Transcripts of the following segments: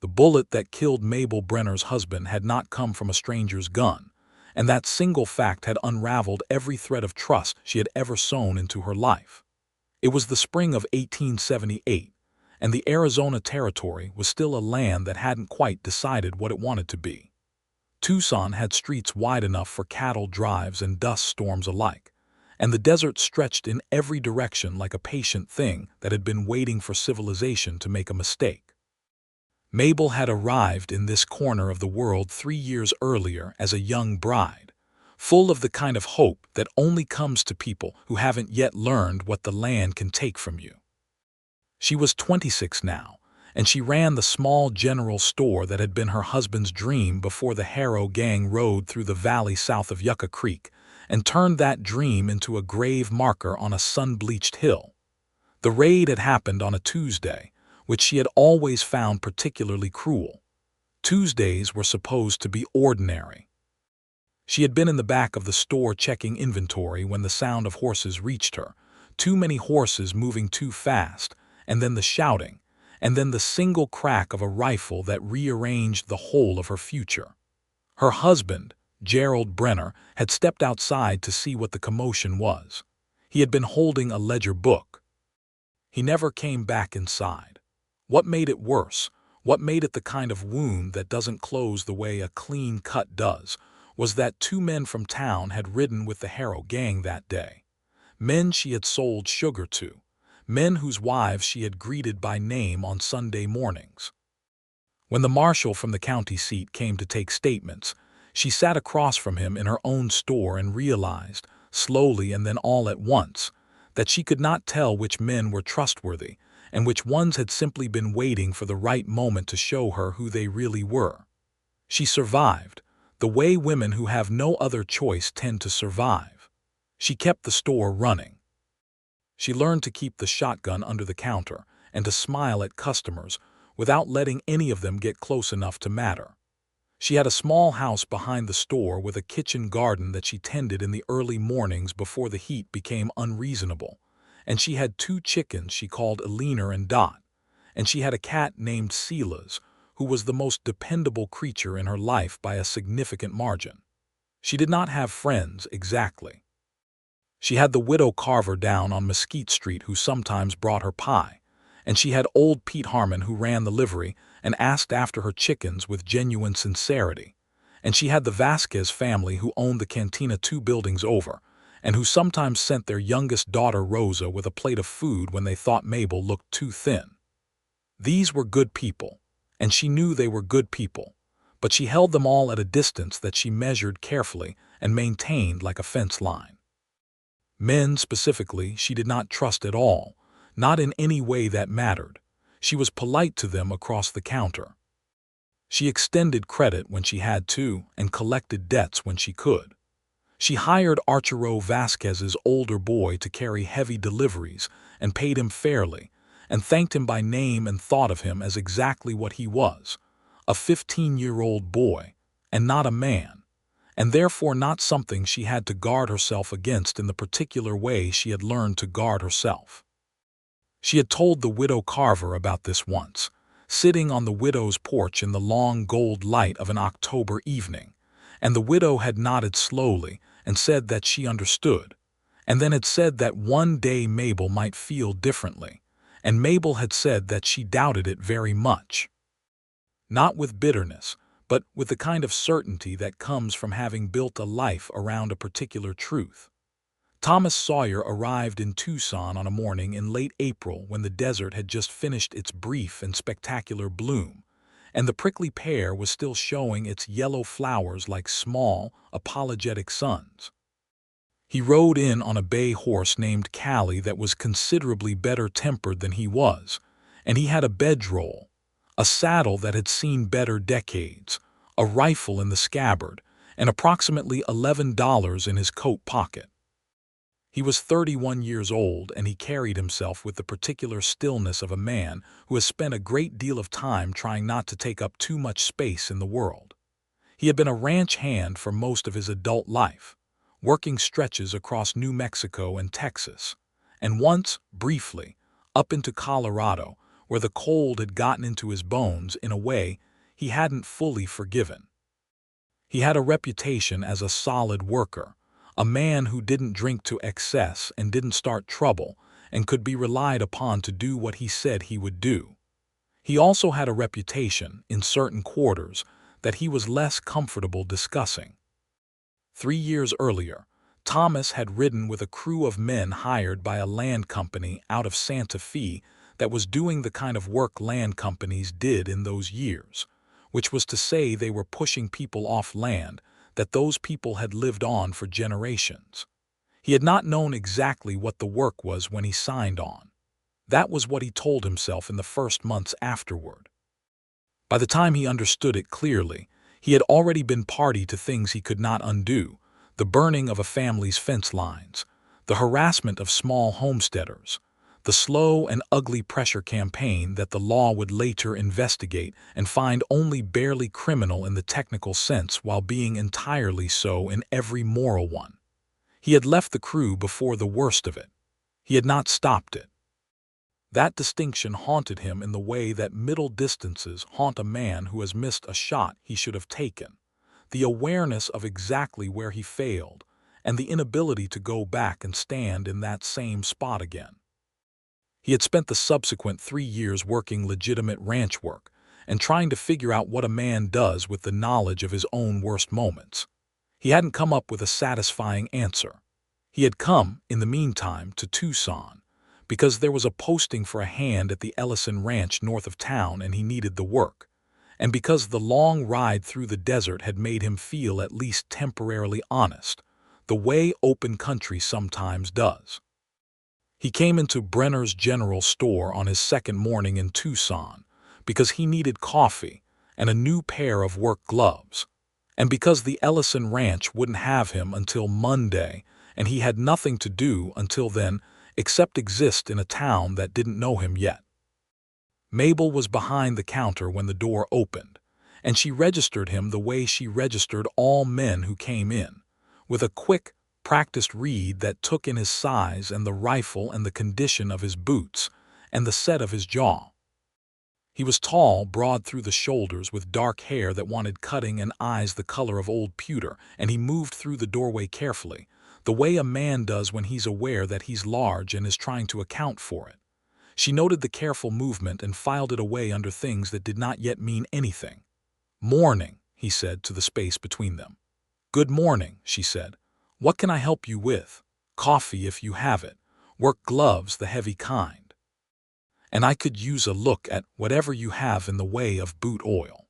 The bullet that killed Mabel Brenner's husband had not come from a stranger's gun, and that single fact had unraveled every thread of trust she had ever sewn into her life. It was the spring of 1878, and the Arizona Territory was still a land that hadn't quite decided what it wanted to be. Tucson had streets wide enough for cattle drives and dust storms alike, and the desert stretched in every direction like a patient thing that had been waiting for civilization to make a mistake. Mabel had arrived in this corner of the world 3 years earlier as a young bride, full of the kind of hope that only comes to people who haven't yet learned what the land can take from you. She was 26 now, and she ran the small general store that had been her husband's dream before the Harrow gang rode through the valley south of Yucca Creek and turned that dream into a grave marker on a sun-bleached hill. The raid had happened on a Tuesday, which she had always found particularly cruel. Tuesdays were supposed to be ordinary. She had been in the back of the store checking inventory when the sound of horses reached her, too many horses moving too fast, and then the shouting, and then the single crack of a rifle that rearranged the whole of her future. Her husband, Gerald Brenner, had stepped outside to see what the commotion was. He had been holding a ledger book. He never came back inside. What made it worse, what made it the kind of wound that doesn't close the way a clean cut does, was that 2 men from town had ridden with the Harrow gang that day. Men she had sold sugar to, men whose wives she had greeted by name on Sunday mornings. When the marshal from the county seat came to take statements, she sat across from him in her own store and realized, slowly and then all at once, that she could not tell which men were trustworthy and which ones had simply been waiting for the right moment to show her who they really were. She survived, the way women who have no other choice tend to survive. She kept the store running. She learned to keep the shotgun under the counter and to smile at customers without letting any of them get close enough to matter. She had a small house behind the store with a kitchen garden that she tended in the early mornings before the heat became unreasonable, and she had 2 chickens she called Eleanor and Dot, and she had a cat named Silas, who was the most dependable creature in her life by a significant margin. She did not have friends exactly. She had the widow Carver down on Mesquite Street who sometimes brought her pie, and she had old Pete Harmon who ran the livery and asked after her chickens with genuine sincerity, and she had the Vasquez family who owned the cantina 2 buildings over, and who sometimes sent their youngest daughter Rosa with a plate of food when they thought Mabel looked too thin. These were good people, and she knew they were good people, but she held them all at a distance that she measured carefully and maintained like a fence line. Men, specifically, she did not trust at all, not in any way that mattered. She was polite to them across the counter. She extended credit when she had to and collected debts when she could. She hired Arturo Vasquez's older boy to carry heavy deliveries and paid him fairly, and thanked him by name and thought of him as exactly what he was, a 15-year-old boy, and not a man, and therefore not something she had to guard herself against in the particular way she had learned to guard herself. She had told the widow Carver about this once, sitting on the widow's porch in the long gold light of an October evening, and the widow had nodded slowly and said that she understood, and then had said that one day Mabel might feel differently, and Mabel had said that she doubted it very much. Not with bitterness, but with the kind of certainty that comes from having built a life around a particular truth. Thomas Sawyer arrived in Tucson on a morning in late April when the desert had just finished its brief and spectacular bloom, and the prickly pear was still showing its yellow flowers like small, apologetic suns. He rode in on a bay horse named Callie that was considerably better tempered than he was, and he had a bedroll, a saddle that had seen better decades, a rifle in the scabbard, and approximately $11 in his coat pocket. He was 31 years old, and he carried himself with the particular stillness of a man who has spent a great deal of time trying not to take up too much space in the world. He had been a ranch hand for most of his adult life, working stretches across New Mexico and Texas, and once, briefly, up into Colorado, where the cold had gotten into his bones in a way he hadn't fully forgiven. He had a reputation as a solid worker, a man who didn't drink to excess and didn't start trouble and could be relied upon to do what he said he would do. He also had a reputation, in certain quarters, that he was less comfortable discussing. 3 years earlier, Thomas had ridden with a crew of men hired by a land company out of Santa Fe that was doing the kind of work land companies did in those years, which was to say they were pushing people off land that those people had lived on for generations. He had not known exactly what the work was when he signed on. That was what he told himself in the first months afterward. By the time he understood it clearly, he had already been party to things he could not undo: the burning of a family's fence lines, the harassment of small homesteaders, the slow and ugly pressure campaign that the law would later investigate and find only barely criminal in the technical sense while being entirely so in every moral one. He had left the crew before the worst of it. He had not stopped it. That distinction haunted him in the way that middle distances haunt a man who has missed a shot he should have taken: the awareness of exactly where he failed, and the inability to go back and stand in that same spot again. He had spent the subsequent 3 years working legitimate ranch work and trying to figure out what a man does with the knowledge of his own worst moments. He hadn't come up with a satisfying answer. He had come, in the meantime, to Tucson, because there was a posting for a hand at the Ellison Ranch north of town and he needed the work, and because the long ride through the desert had made him feel at least temporarily honest, the way open country sometimes does. He came into Brenner's General Store on his second morning in Tucson because he needed coffee and a new pair of work gloves, and because the Ellison Ranch wouldn't have him until Monday and he had nothing to do until then except exist in a town that didn't know him yet. Mabel was behind the counter when the door opened, and she registered him the way she registered all men who came in, with a quick, practiced read that took in his size and the rifle and the condition of his boots and the set of his jaw. He was tall, broad through the shoulders, with dark hair that wanted cutting and eyes the color of old pewter, and he moved through the doorway carefully, the way a man does when he's aware that he's large and is trying to account for it. She noted the careful movement and filed it away under things that did not yet mean anything. "Morning," he said to the space between them. "Good morning," she said. "What can I help you with? Coffee if you have it. Work gloves, the heavy kind. And I could use a look at whatever you have in the way of boot oil."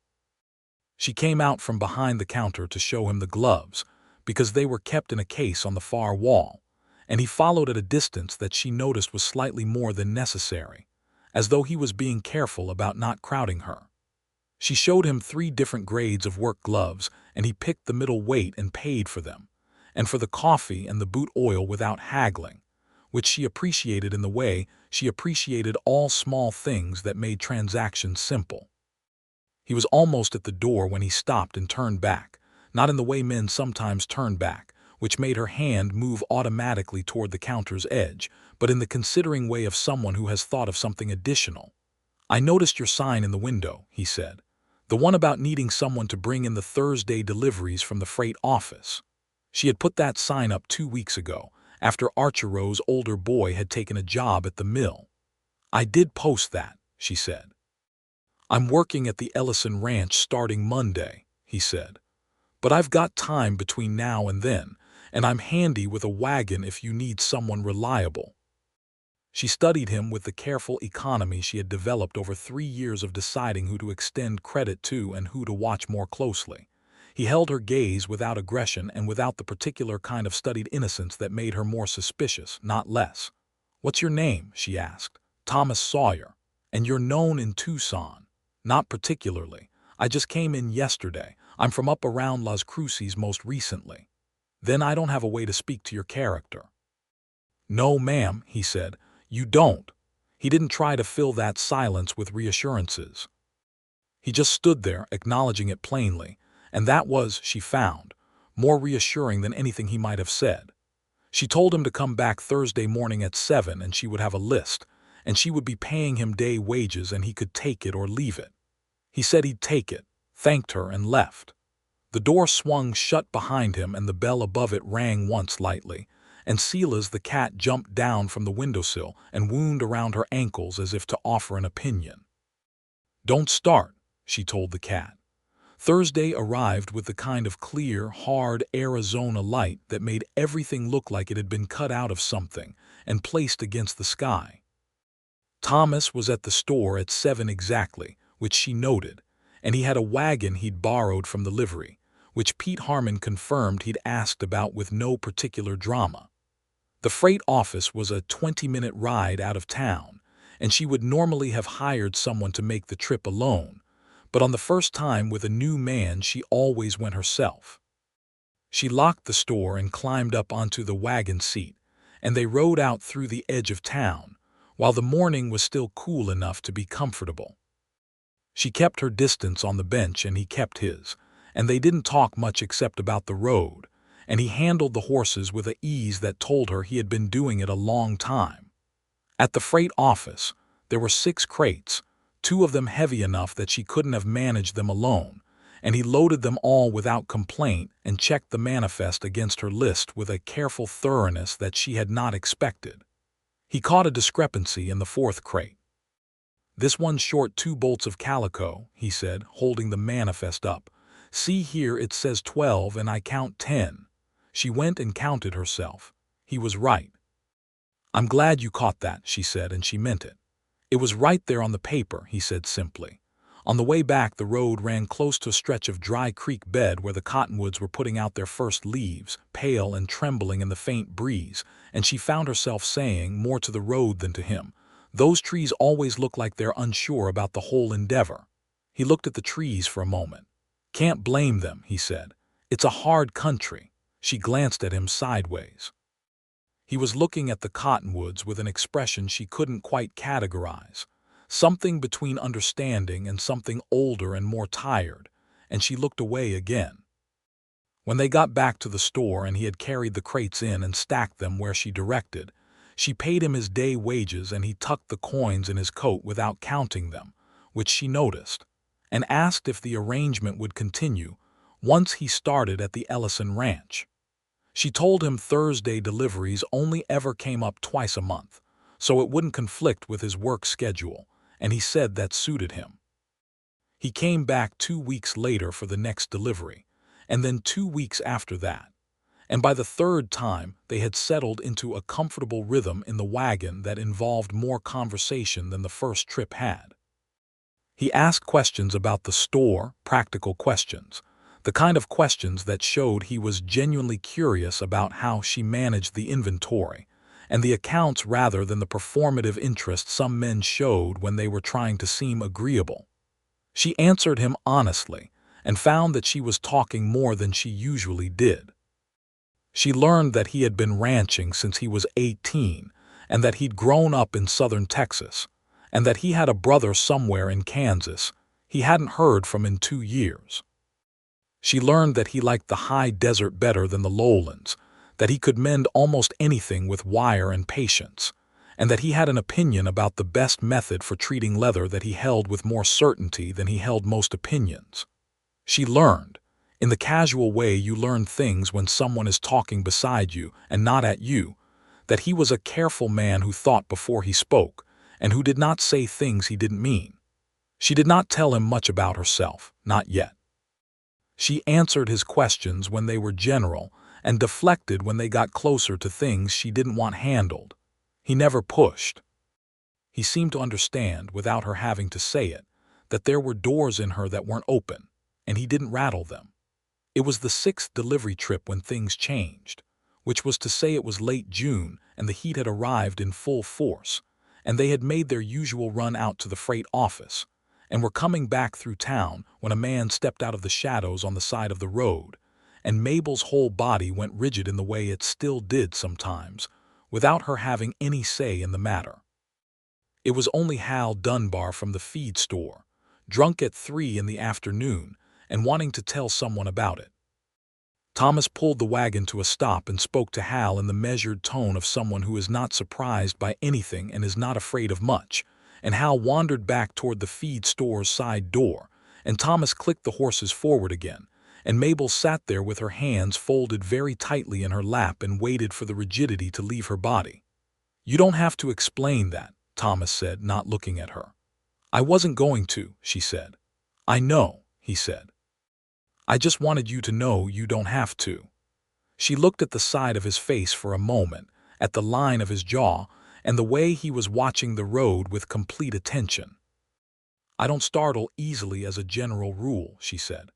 She came out from behind the counter to show him the gloves, because they were kept in a case on the far wall, and he followed at a distance that she noticed was slightly more than necessary, as though he was being careful about not crowding her. She showed him 3 different grades of work gloves, and he picked the middle weight and paid for them, and for the coffee and the boot oil without haggling, which she appreciated in the way she appreciated all small things that made transactions simple. He was almost at the door when he stopped and turned back, not in the way men sometimes turn back, which made her hand move automatically toward the counter's edge, but in the considering way of someone who has thought of something additional. "I noticed your sign in the window," he said. "The one about needing someone to bring in the Thursday deliveries from the freight office." She had put that sign up 2 weeks ago, after Archero's older boy had taken a job at the mill. "I did post that," she said. "I'm working at the Ellison Ranch starting Monday," he said. "But I've got time between now and then, and I'm handy with a wagon if you need someone reliable." She studied him with the careful economy she had developed over 3 years of deciding who to extend credit to and who to watch more closely. He held her gaze without aggression and without the particular kind of studied innocence that made her more suspicious, not less. "What's your name?" she asked. "Thomas Sawyer. And you're known in Tucson?" "Not particularly. I just came in yesterday. I'm from up around Las Cruces most recently." "Then I don't have a way to speak to your character." "No, ma'am," he said. "You don't." He didn't try to fill that silence with reassurances. He just stood there, acknowledging it plainly, and that was, she found, more reassuring than anything he might have said. She told him to come back Thursday morning at 7 and she would have a list, and she would be paying him day wages and he could take it or leave it. He said he'd take it, thanked her, and left. The door swung shut behind him and the bell above it rang once lightly, and Silas the cat jumped down from the windowsill and wound around her ankles as if to offer an opinion. "Don't start," she told the cat. Thursday arrived with the kind of clear, hard Arizona light that made everything look like it had been cut out of something and placed against the sky. Thomas was at the store at 7 exactly, which she noted, and he had a wagon he'd borrowed from the livery, which Pete Harmon confirmed he'd asked about with no particular drama. The freight office was a 20-minute ride out of town, and she would normally have hired someone to make the trip alone, but on the first time with a new man she always went herself. She locked the store and climbed up onto the wagon seat, and they rode out through the edge of town, while the morning was still cool enough to be comfortable. She kept her distance on the bench and he kept his, and they didn't talk much except about the road, and he handled the horses with an ease that told her he had been doing it a long time. At the freight office, there were 6 crates, 2 of them heavy enough that she couldn't have managed them alone, and he loaded them all without complaint and checked the manifest against her list with a careful thoroughness that she had not expected. He caught a discrepancy in the 4th crate. "This one's short 2 bolts of calico," he said, holding the manifest up. "See here, it says 12 and I count 10. She went and counted herself. He was right. "I'm glad you caught that," she said, and she meant it. "It was right there on the paper," he said simply. On the way back, the road ran close to a stretch of dry creek bed where the cottonwoods were putting out their first leaves, pale and trembling in the faint breeze, and she found herself saying, more to the road than to him, "Those trees always look like they're unsure about the whole endeavor." He looked at the trees for a moment. "Can't blame them," he said. "It's a hard country." She glanced at him sideways. He was looking at the cottonwoods with an expression she couldn't quite categorize, something between understanding and something older and more tired, and she looked away again. When they got back to the store and he had carried the crates in and stacked them where she directed, she paid him his day wages and he tucked the coins in his coat without counting them, which she noticed, and asked if the arrangement would continue once he started at the Ellison Ranch. She told him Thursday deliveries only ever came up twice a month, so it wouldn't conflict with his work schedule, and he said that suited him. He came back 2 weeks later for the next delivery, and then 2 weeks after that, and by the 3rd time they had settled into a comfortable rhythm in the wagon that involved more conversation than the first trip had. He asked questions about the store, practical questions, the kind of questions that showed he was genuinely curious about how she managed the inventory and the accounts rather than the performative interest some men showed when they were trying to seem agreeable. She answered him honestly and found that she was talking more than she usually did. She learned that he had been ranching since he was 18 and that he'd grown up in southern Texas and that he had a brother somewhere in Kansas he hadn't heard from in 2 years. She learned that he liked the high desert better than the lowlands, that he could mend almost anything with wire and patience, and that he had an opinion about the best method for treating leather that he held with more certainty than he held most opinions. She learned, in the casual way you learn things when someone is talking beside you and not at you, that he was a careful man who thought before he spoke and who did not say things he didn't mean. She did not tell him much about herself, not yet. She answered his questions when they were general and deflected when they got closer to things she didn't want handled. He never pushed. He seemed to understand, without her having to say it, that there were doors in her that weren't open, and he didn't rattle them. It was the 6th delivery trip when things changed, which was to say it was late June and the heat had arrived in full force, and they had made their usual run out to the freight office, and were coming back through town when a man stepped out of the shadows on the side of the road, and Mabel's whole body went rigid in the way it still did sometimes, without her having any say in the matter. It was only Hal Dunbar from the feed store, drunk at 3 in the afternoon and wanting to tell someone about it. Thomas pulled the wagon to a stop and spoke to Hal in the measured tone of someone who is not surprised by anything and is not afraid of much, and Hal wandered back toward the feed store's side door, and Thomas clicked the horses forward again, and Mabel sat there with her hands folded very tightly in her lap and waited for the rigidity to leave her body. "You don't have to explain that," Thomas said, not looking at her. "I wasn't going to," she said. "I know," he said. "I just wanted you to know you don't have to." She looked at the side of his face for a moment, at the line of his jaw, and the way he was watching the road with complete attention. "I don't startle easily as a general rule," she said.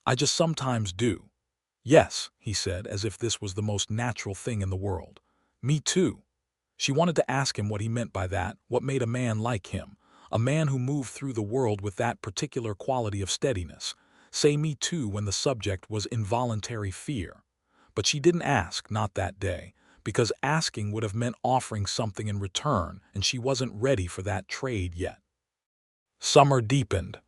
"I just sometimes do." "Yes," he said, as if this was the most natural thing in the world. "Me too." She wanted to ask him what he meant by that, what made a man like him, a man who moved through the world with that particular quality of steadiness, say "me too" when the subject was involuntary fear. But she didn't ask, not that day, because asking would have meant offering something in return, and she wasn't ready for that trade yet. Summer deepened.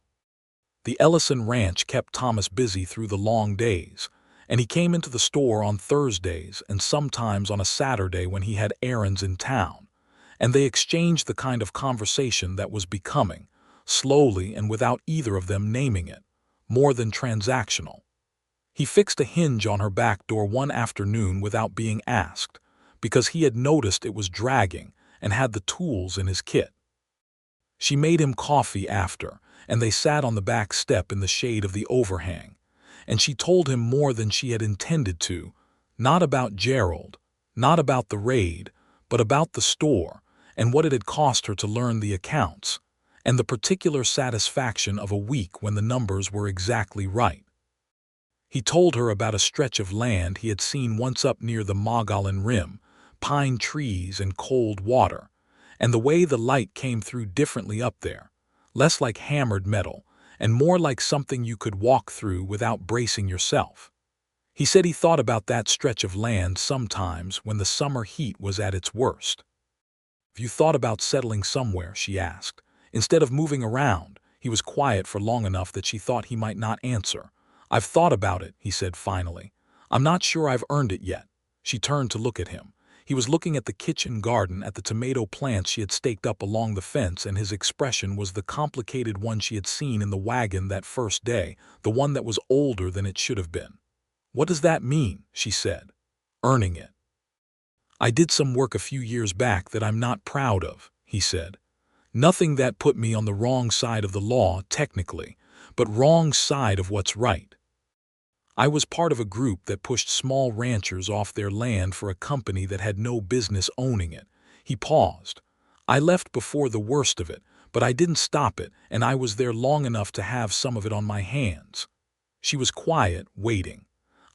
The Ellison ranch kept Thomas busy through the long days, and he came into the store on Thursdays and sometimes on a Saturday when he had errands in town, and they exchanged the kind of conversation that was becoming, slowly and without either of them naming it, more than transactional. He fixed a hinge on her back door one afternoon without being asked, because he had noticed it was dragging and had the tools in his kit. She made him coffee after, and they sat on the back step in the shade of the overhang, and she told him more than she had intended to, not about Gerald, not about the raid, but about the store and what it had cost her to learn the accounts, and the particular satisfaction of a week when the numbers were exactly right. He told her about a stretch of land he had seen once up near the Mogollon Rim, pine trees and cold water, and the way the light came through differently up there, less like hammered metal, and more like something you could walk through without bracing yourself. He said he thought about that stretch of land sometimes when the summer heat was at its worst. "Have you thought about settling somewhere?" she asked. Instead of moving around, he was quiet for long enough that she thought he might not answer. "I've thought about it," he said finally. "I'm not sure I've earned it yet." She turned to look at him. He was looking at the kitchen garden, at the tomato plants she had staked up along the fence, and his expression was the complicated one she had seen in the wagon that first day, the one that was older than it should have been. "What does that mean?" she said. "Earning it." "I did some work a few years back that I'm not proud of," he said. "Nothing that put me on the wrong side of the law, technically, but wrong side of what's right. I was part of a group that pushed small ranchers off their land for a company that had no business owning it." He paused. "I left before the worst of it, but I didn't stop it, and I was there long enough to have some of it on my hands." She was quiet, waiting.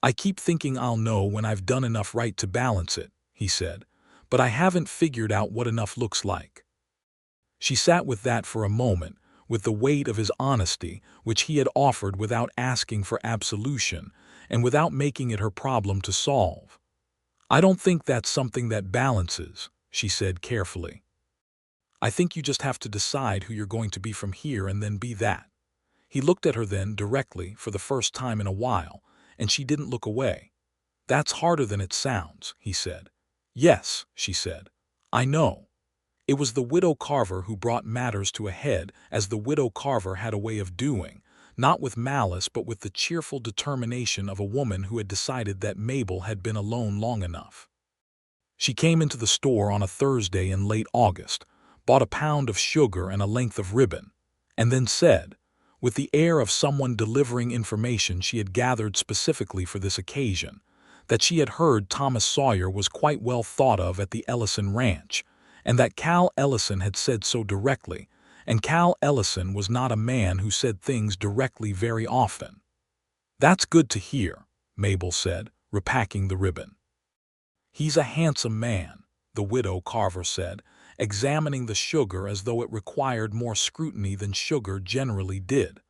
"I keep thinking I'll know when I've done enough right to balance it," he said, "but I haven't figured out what enough looks like." She sat with that for a moment, with the weight of his honesty, which he had offered without asking for absolution and without making it her problem to solve. "I don't think that's something that balances," she said carefully. "I think you just have to decide who you're going to be from here and then be that." He looked at her then directly for the first time in a while, and she didn't look away. "That's harder than it sounds," he said. "Yes," she said. "I know." It was the Widow Carver who brought matters to a head, as the Widow Carver had a way of doing, not with malice but with the cheerful determination of a woman who had decided that Mabel had been alone long enough. She came into the store on a Thursday in late August, bought a pound of sugar and a length of ribbon, and then said, with the air of someone delivering information she had gathered specifically for this occasion, that she had heard Thomas Sawyer was quite well thought of at the Ellison ranch, and that Cal Ellison had said so directly, and Cal Ellison was not a man who said things directly very often. "That's good to hear," Mabel said, repacking the ribbon. "He's a handsome man," the Widow Carver said, examining the sugar as though it required more scrutiny than sugar generally did.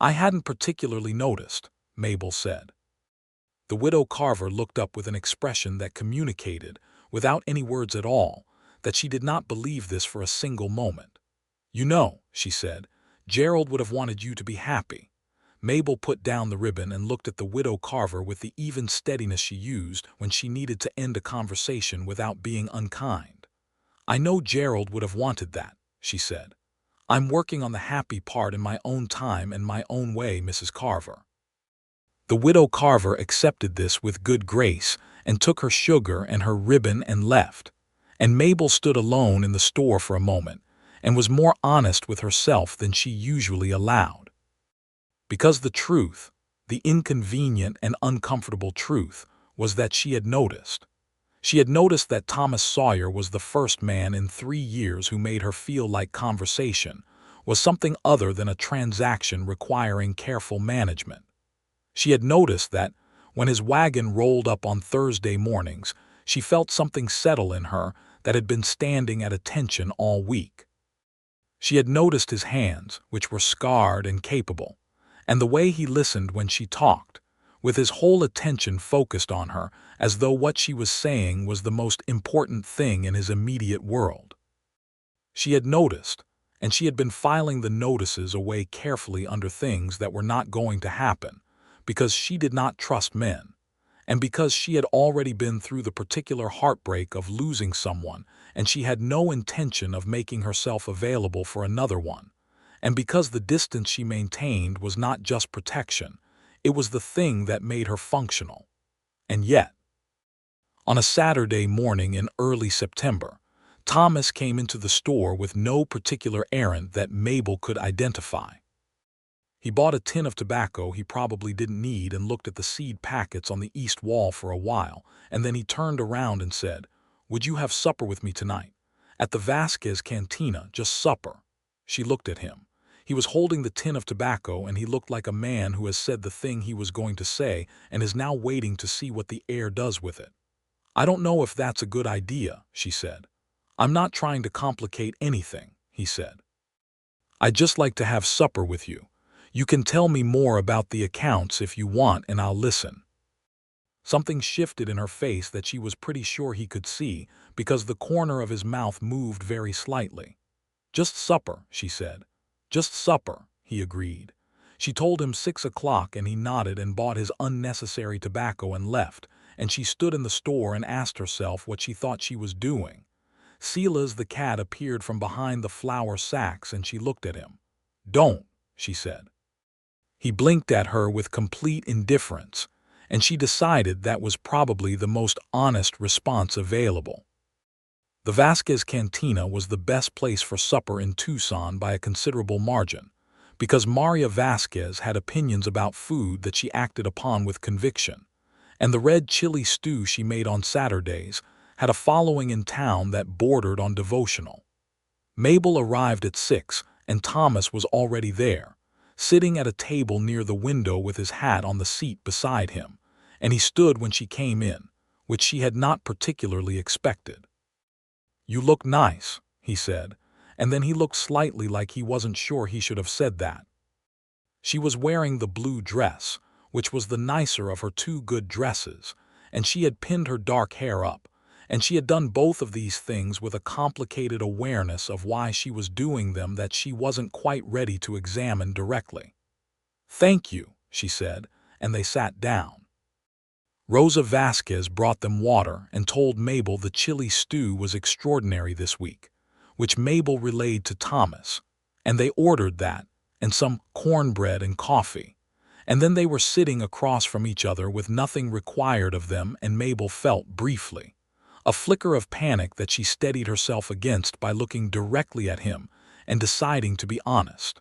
"I hadn't particularly noticed," Mabel said. The Widow Carver looked up with an expression that communicated, without any words at all, that she did not believe this for a single moment. "You know," she said, "Gerald would have wanted you to be happy. Mabel put down the ribbon and looked at the widow Carver with the even steadiness she used when she needed to end a conversation without being unkind. "I know Gerald would have wanted that," she said. "I'm working on the happy part in my own time and my own way, Mrs. Carver." The widow Carver accepted this with good grace and took her sugar and her ribbon and left. And Mabel stood alone in the store for a moment and was more honest with herself than she usually allowed. Because the truth, the inconvenient and uncomfortable truth, was that she had noticed. She had noticed that Thomas Sawyer was the first man in 3 years who made her feel like conversation was something other than a transaction requiring careful management. She had noticed that, when his wagon rolled up on Thursday mornings, she felt something settle in her that had been standing at attention all week. She had noticed his hands, which were scarred and capable, and the way he listened when she talked, with his whole attention focused on her, as though what she was saying was the most important thing in his immediate world. She had noticed, and she had been filing the notices away carefully under things that were not going to happen, because she did not trust men, and because she had already been through the particular heartbreak of losing someone, and she had no intention of making herself available for another one, and because the distance she maintained was not just protection, it was the thing that made her functional. And yet, on a Saturday morning in early September, Thomas came into the store with no particular errand that Mabel could identify. He bought a tin of tobacco he probably didn't need and looked at the seed packets on the east wall for a while, and then he turned around and said, "Would you have supper with me tonight? At the Vasquez Cantina, just supper." She looked at him. He was holding the tin of tobacco, and he looked like a man who has said the thing he was going to say and is now waiting to see what the air does with it. "I don't know if that's a good idea," she said. "I'm not trying to complicate anything," he said. "I'd just like to have supper with you. You can tell me more about the accounts if you want, and I'll listen." Something shifted in her face that she was pretty sure he could see, because the corner of his mouth moved very slightly. "Just supper," she said. "Just supper," he agreed. She told him 6 o'clock, and he nodded and bought his unnecessary tobacco and left, and she stood in the store and asked herself what she thought she was doing. Silas the cat appeared from behind the flour sacks, and she looked at him. "Don't," she said. He blinked at her with complete indifference, and she decided that was probably the most honest response available. The Vasquez Cantina was the best place for supper in Tucson by a considerable margin, because Maria Vasquez had opinions about food that she acted upon with conviction, and the red chili stew she made on Saturdays had a following in town that bordered on devotional. Mabel arrived at 6, and Thomas was already there, sitting at a table near the window with his hat on the seat beside him, and he stood when she came in, which she had not particularly expected. "You look nice," he said, and then he looked slightly like he wasn't sure he should have said that. She was wearing the blue dress, which was the nicer of her 2 good dresses, and she had pinned her dark hair up, and she had done both of these things with a complicated awareness of why she was doing them that she wasn't quite ready to examine directly. "Thank you," she said, and they sat down. Rosa Vasquez brought them water and told Mabel the chili stew was extraordinary this week, which Mabel relayed to Thomas, and they ordered that, and some cornbread and coffee, and then they were sitting across from each other with nothing required of them, and Mabel felt briefly a flicker of panic that she steadied herself against by looking directly at him and deciding to be honest.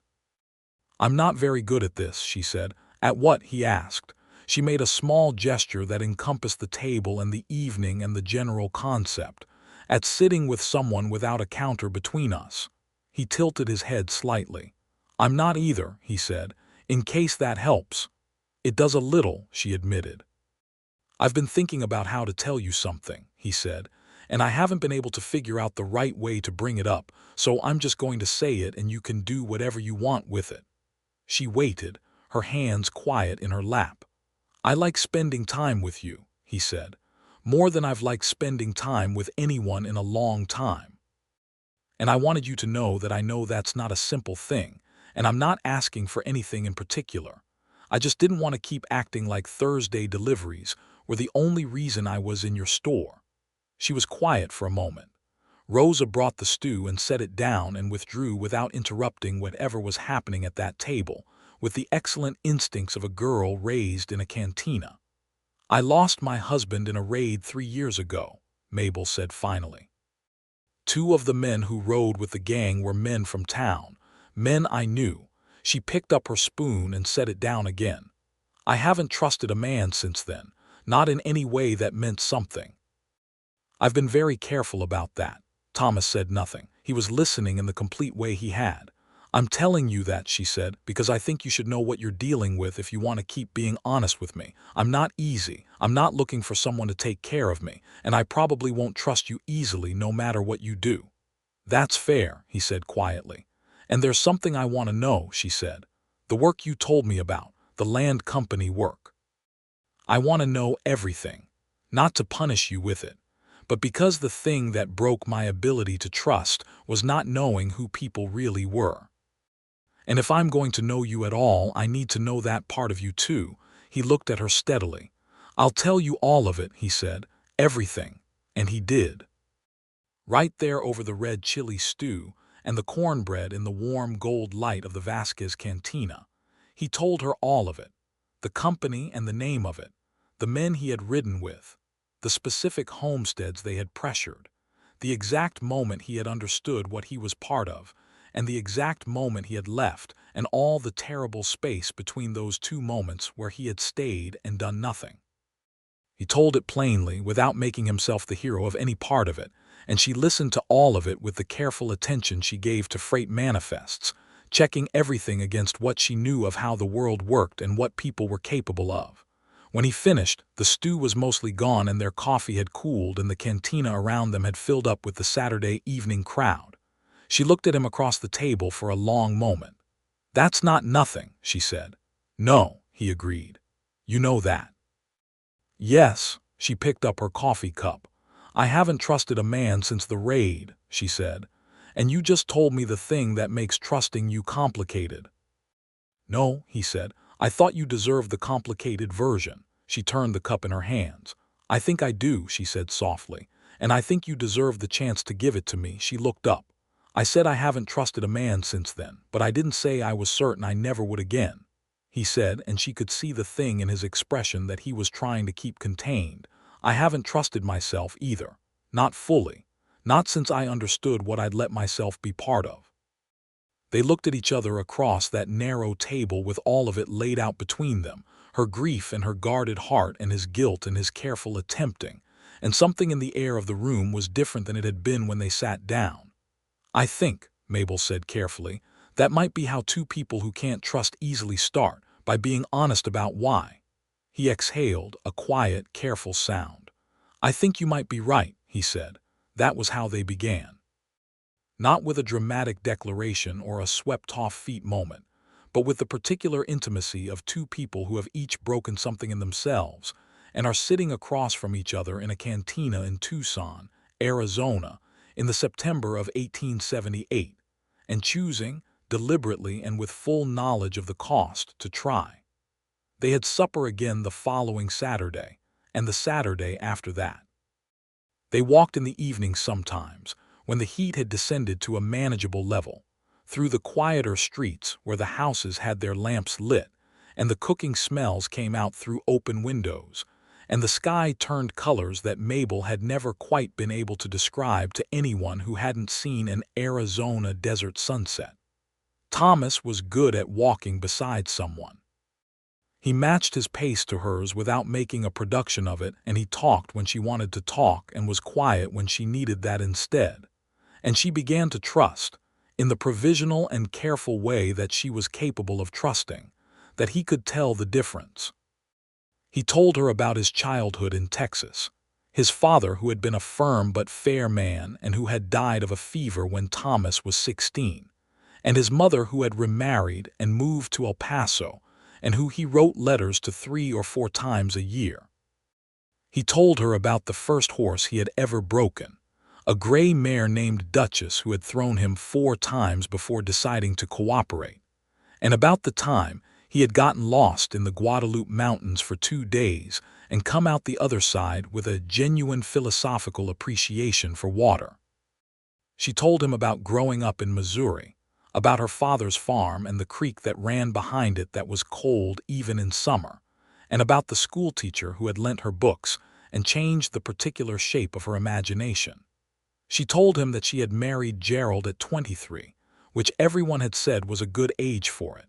"I'm not very good at this," she said. "At what?" he asked. She made a small gesture that encompassed the table and the evening and the general concept, at sitting with someone without a counter between us. He tilted his head slightly. "I'm not either," he said, "in case that helps." "It does a little," she admitted. "I've been thinking about how to tell you something," he said, "and I haven't been able to figure out the right way to bring it up, so I'm just going to say it and you can do whatever you want with it." She waited, her hands quiet in her lap. "I like spending time with you," he said, "more than I've liked spending time with anyone in a long time. And I wanted you to know that I know that's not a simple thing, and I'm not asking for anything in particular. I just didn't want to keep acting like Thursday deliveries were the only reason I was in your store." She was quiet for a moment. Rosa brought the stew and set it down and withdrew without interrupting whatever was happening at that table, with the excellent instincts of a girl raised in a cantina. "I lost my husband in a raid 3 years ago," Mabel said finally. "Two of the men who rode with the gang were men from town, men I knew." She picked up her spoon and set it down again. "I haven't trusted a man since then, not in any way that meant something. I've been very careful about that." Thomas said nothing. He was listening in the complete way he had. "I'm telling you that," she said, "because I think you should know what you're dealing with if you want to keep being honest with me. I'm not easy. I'm not looking for someone to take care of me, and I probably won't trust you easily no matter what you do." "That's fair," he said quietly. "And there's something I want to know," she said. "The work you told me about, the land company work. I want to know everything, not to punish you with it, but because the thing that broke my ability to trust was not knowing who people really were. And if I'm going to know you at all, I need to know that part of you too." He looked at her steadily. "I'll tell you all of it," he said, "everything." And he did. Right there over the red chili stew and the cornbread in the warm gold light of the Vasquez cantina. He told her all of it, the company and the name of it, the men he had ridden with, the specific homesteads they had pressured, the exact moment he had understood what he was part of, and the exact moment he had left, and all the terrible space between those two moments where he had stayed and done nothing. He told it plainly, without making himself the hero of any part of it, and she listened to all of it with the careful attention she gave to freight manifests, checking everything against what she knew of how the world worked and what people were capable of. When he finished, the stew was mostly gone and their coffee had cooled and the cantina around them had filled up with the Saturday evening crowd. She looked at him across the table for a long moment. "That's not nothing," she said. "No," he agreed. "You know that." "Yes." She picked up her coffee cup. "I haven't trusted a man since the raid," she said. "And you just told me the thing that makes trusting you complicated." "No," he said. "I thought you deserved the complicated version." She turned the cup in her hands. "I think I do," she said softly. "And I think you deserve the chance to give it to me." She looked up. "I said I haven't trusted a man since then, but I didn't say I was certain I never would again," he said, and she could see the thing in his expression that he was trying to keep contained. "I haven't trusted myself either. Not fully. Not since I understood what I'd let myself be part of." They looked at each other across that narrow table with all of it laid out between them, her grief and her guarded heart and his guilt and his careful attempting, and something in the air of the room was different than it had been when they sat down. "I think," Mabel said carefully, "that might be how two people who can't trust easily start, by being honest about why." He exhaled, a quiet, careful sound. "I think you might be right," he said. "That was how they began. Not with a dramatic declaration or a swept-off feet moment, but with the particular intimacy of two people who have each broken something in themselves and are sitting across from each other in a cantina in Tucson, Arizona, in the September of 1878, and choosing, deliberately and with full knowledge of the cost, to try. They had supper again the following Saturday, and the Saturday after that. They walked in the evenings sometimes, when the heat had descended to a manageable level, through the quieter streets where the houses had their lamps lit, and the cooking smells came out through open windows, and the sky turned colors that Mabel had never quite been able to describe to anyone who hadn't seen an Arizona desert sunset. Thomas was good at walking beside someone. He matched his pace to hers without making a production of it, and he talked when she wanted to talk and was quiet when she needed that instead. And she began to trust, in the provisional and careful way that she was capable of trusting, that he could tell the difference. He told her about his childhood in Texas, his father who had been a firm but fair man and who had died of a fever when Thomas was 16, and his mother who had remarried and moved to El Paso, and who he wrote letters to 3 or 4 times a year. He told her about the first horse he had ever broken, a gray mare named Duchess who had thrown him 4 times before deciding to cooperate, and about the time He had gotten lost in the Guadalupe Mountains for 2 days and come out the other side with a genuine philosophical appreciation for water. She told him about growing up in Missouri, about her father's farm and the creek that ran behind it that was cold even in summer, and about the schoolteacher who had lent her books and changed the particular shape of her imagination. She told him that she had married Gerald at 23, which everyone had said was a good age for it,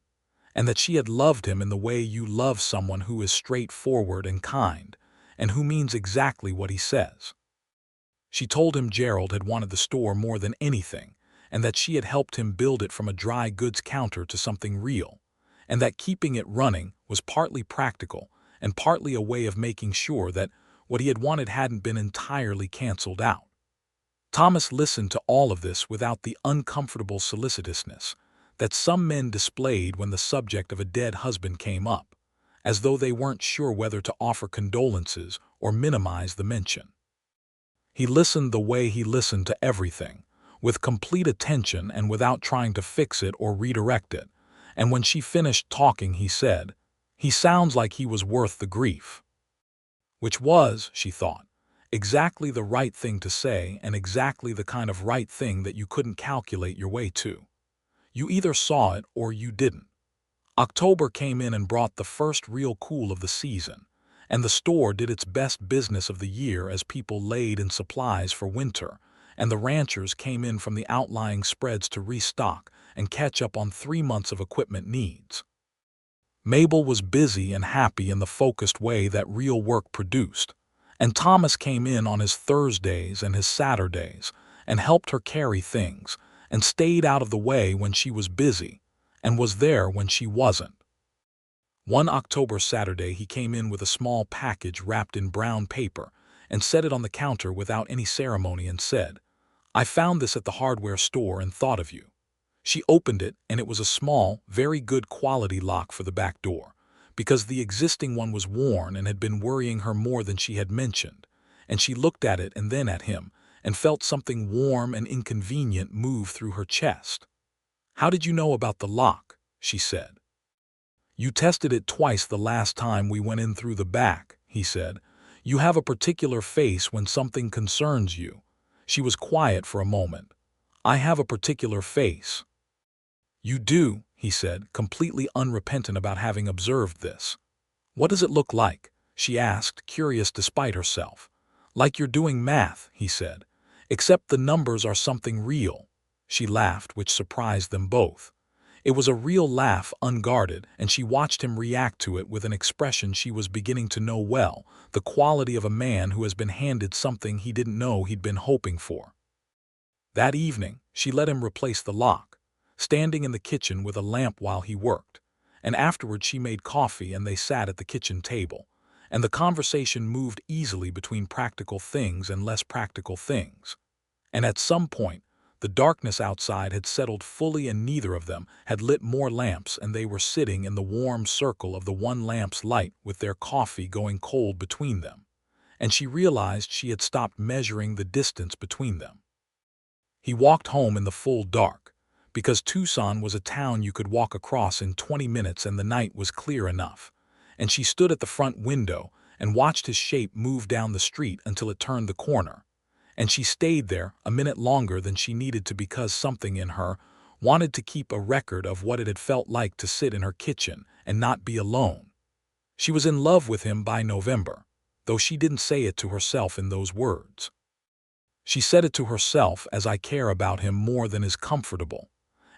and that she had loved him in the way you love someone who is straightforward and kind, and who means exactly what he says. She told him Gerald had wanted the store more than anything, and that she had helped him build it from a dry goods counter to something real, and that keeping it running was partly practical and partly a way of making sure that what he had wanted hadn't been entirely canceled out. Thomas listened to all of this without the uncomfortable solicitousness that some men displayed when the subject of a dead husband came up, as though they weren't sure whether to offer condolences or minimize the mention. He listened the way he listened to everything, with complete attention and without trying to fix it or redirect it, and when she finished talking he said, "He sounds like he was worth the grief." Which was, she thought, exactly the right thing to say and exactly the kind of right thing that you couldn't calculate your way to. You either saw it or you didn't. October came in and brought the first real cool of the season, and the store did its best business of the year as people laid in supplies for winter, and the ranchers came in from the outlying spreads to restock and catch up on 3 months of equipment needs. Mabel was busy and happy in the focused way that real work produced, and Thomas came in on his Thursdays and his Saturdays and helped her carry things and stayed out of the way when she was busy and was there when she wasn't. One October Saturday he came in with a small package wrapped in brown paper and set it on the counter without any ceremony and said, "I found this at the hardware store and thought of you." She opened it and it was a small, very good quality lock for the back door, because the existing one was worn and had been worrying her more than she had mentioned, and she looked at it and then at him and felt something warm and inconvenient move through her chest. "How did you know about the lock?" she said. "You tested it twice the last time we went in through the back," he said. "You have a particular face when something concerns you." She was quiet for a moment. "I have a particular face." "You do," he said, completely unrepentant about having observed this. "What does it look like?" she asked, curious despite herself. "Like you're doing math," he said, "except the numbers are something real." She laughed, which surprised them both. It was a real laugh, unguarded, and she watched him react to it with an expression she was beginning to know well, the quality of a man who has been handed something he didn't know he'd been hoping for. That evening, she let him replace the lock, standing in the kitchen with a lamp while he worked, and afterward she made coffee and they sat at the kitchen table, and the conversation moved easily between practical things and less practical things. And at some point, the darkness outside had settled fully and neither of them had lit more lamps and they were sitting in the warm circle of the one lamp's light with their coffee going cold between them, and she realized she had stopped measuring the distance between them. He walked home in the full dark, because Tucson was a town you could walk across in 20 minutes and the night was clear enough, and she stood at the front window and watched his shape move down the street until it turned the corner, and she stayed there a minute longer than she needed to because something in her wanted to keep a record of what it had felt like to sit in her kitchen and not be alone. She was in love with him by November, though she didn't say it to herself in those words. She said it to herself as I care about him more than is comfortable,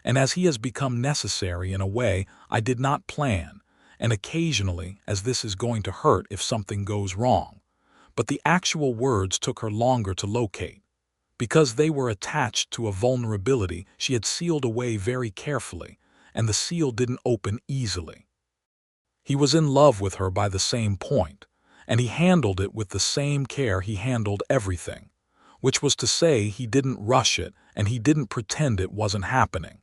and as he has become necessary in a way I did not plan, and occasionally as this is going to hurt if something goes wrong. But the actual words took her longer to locate, because they were attached to a vulnerability she had sealed away very carefully, and the seal didn't open easily. He was in love with her by the same point, and he handled it with the same care he handled everything, which was to say he didn't rush it and he didn't pretend it wasn't happening.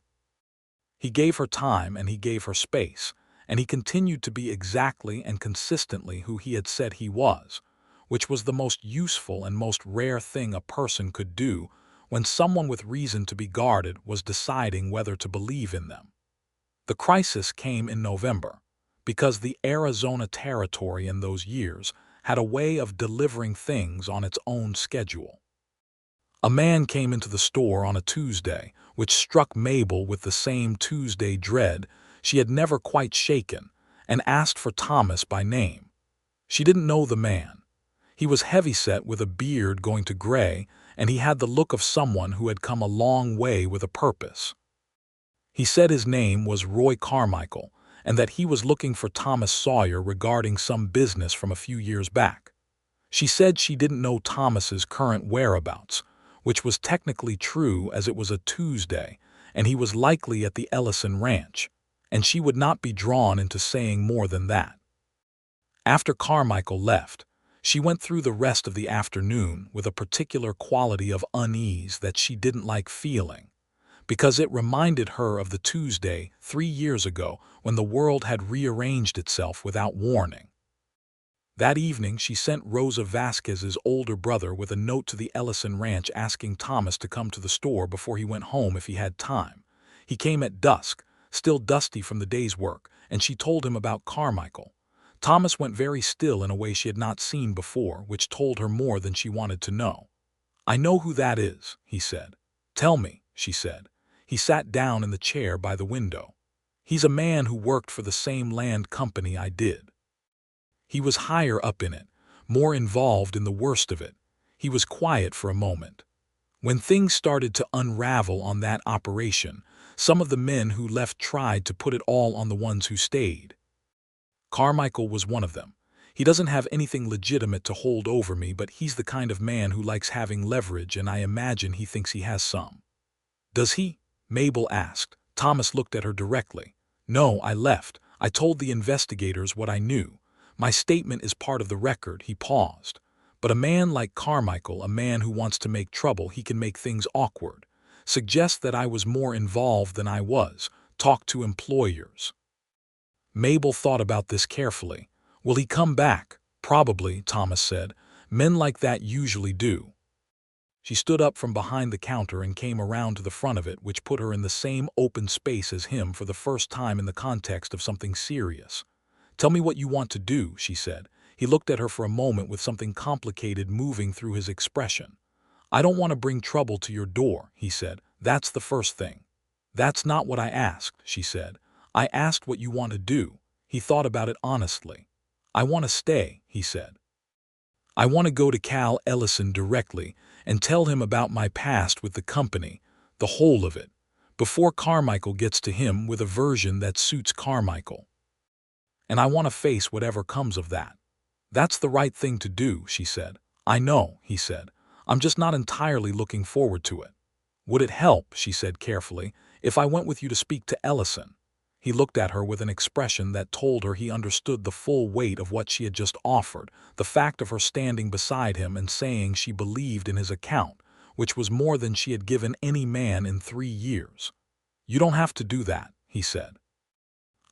He gave her time and he gave her space, and he continued to be exactly and consistently who he had said he was, which was the most useful and most rare thing a person could do when someone with reason to be guarded was deciding whether to believe in them. The crisis came in November, because the Arizona Territory in those years had a way of delivering things on its own schedule. A man came into the store on a Tuesday, which struck Mabel with the same Tuesday dread she had never quite shaken, and asked for Thomas by name. She didn't know the man. He was heavyset with a beard going to gray, and he had the look of someone who had come a long way with a purpose. He said his name was Roy Carmichael, and that he was looking for Thomas Sawyer regarding some business from a few years back. She said she didn't know Thomas's current whereabouts, which was technically true as it was a Tuesday, and he was likely at the Ellison Ranch, and she would not be drawn into saying more than that. After Carmichael left, she went through the rest of the afternoon with a particular quality of unease that she didn't like feeling, because it reminded her of the Tuesday 3 years ago when the world had rearranged itself without warning. That evening, she sent Rosa Vasquez's older brother with a note to the Ellison Ranch asking Thomas to come to the store before he went home if he had time. He came at dusk, still dusty from the day's work, and she told him about Carmichael. Thomas went very still in a way she had not seen before, which told her more than she wanted to know. "I know who that is," he said. "Tell me," she said. He sat down in the chair by the window. "He's a man who worked for the same land company I did. He was higher up in it, more involved in the worst of it. He was quiet for a moment. When things started to unravel on that operation, some of the men who left tried to put it all on the ones who stayed. Carmichael was one of them. He doesn't have anything legitimate to hold over me, but he's the kind of man who likes having leverage, and I imagine he thinks he has some." "Does he?" Mabel asked. Thomas looked at her directly. "No, I left. I told the investigators what I knew. My statement is part of the record." He paused. "But a man like Carmichael, a man who wants to make trouble, he can make things awkward. Suggest that I was more involved than I was. Talk to employers." Mabel thought about this carefully. "Will he come back?" "Probably," Thomas said. "Men like that usually do." She stood up from behind the counter and came around to the front of it, which put her in the same open space as him for the first time in the context of something serious. "Tell me what you want to do," she said. He looked at her for a moment with something complicated moving through his expression. "I don't want to bring trouble to your door," he said. "That's the first thing." "That's not what I asked," she said. "I asked what you want to do." He thought about it honestly. "I want to stay," he said. "I want to go to Cal Ellison directly and tell him about my past with the company, the whole of it, before Carmichael gets to him with a version that suits Carmichael. And I want to face whatever comes of that." "That's the right thing to do," she said. "I know," he said. "I'm just not entirely looking forward to it." "Would it help," she said carefully, "if I went with you to speak to Ellison?" He looked at her with an expression that told her he understood the full weight of what she had just offered, the fact of her standing beside him and saying she believed in his account, which was more than she had given any man in 3 years. "You don't have to do that," he said.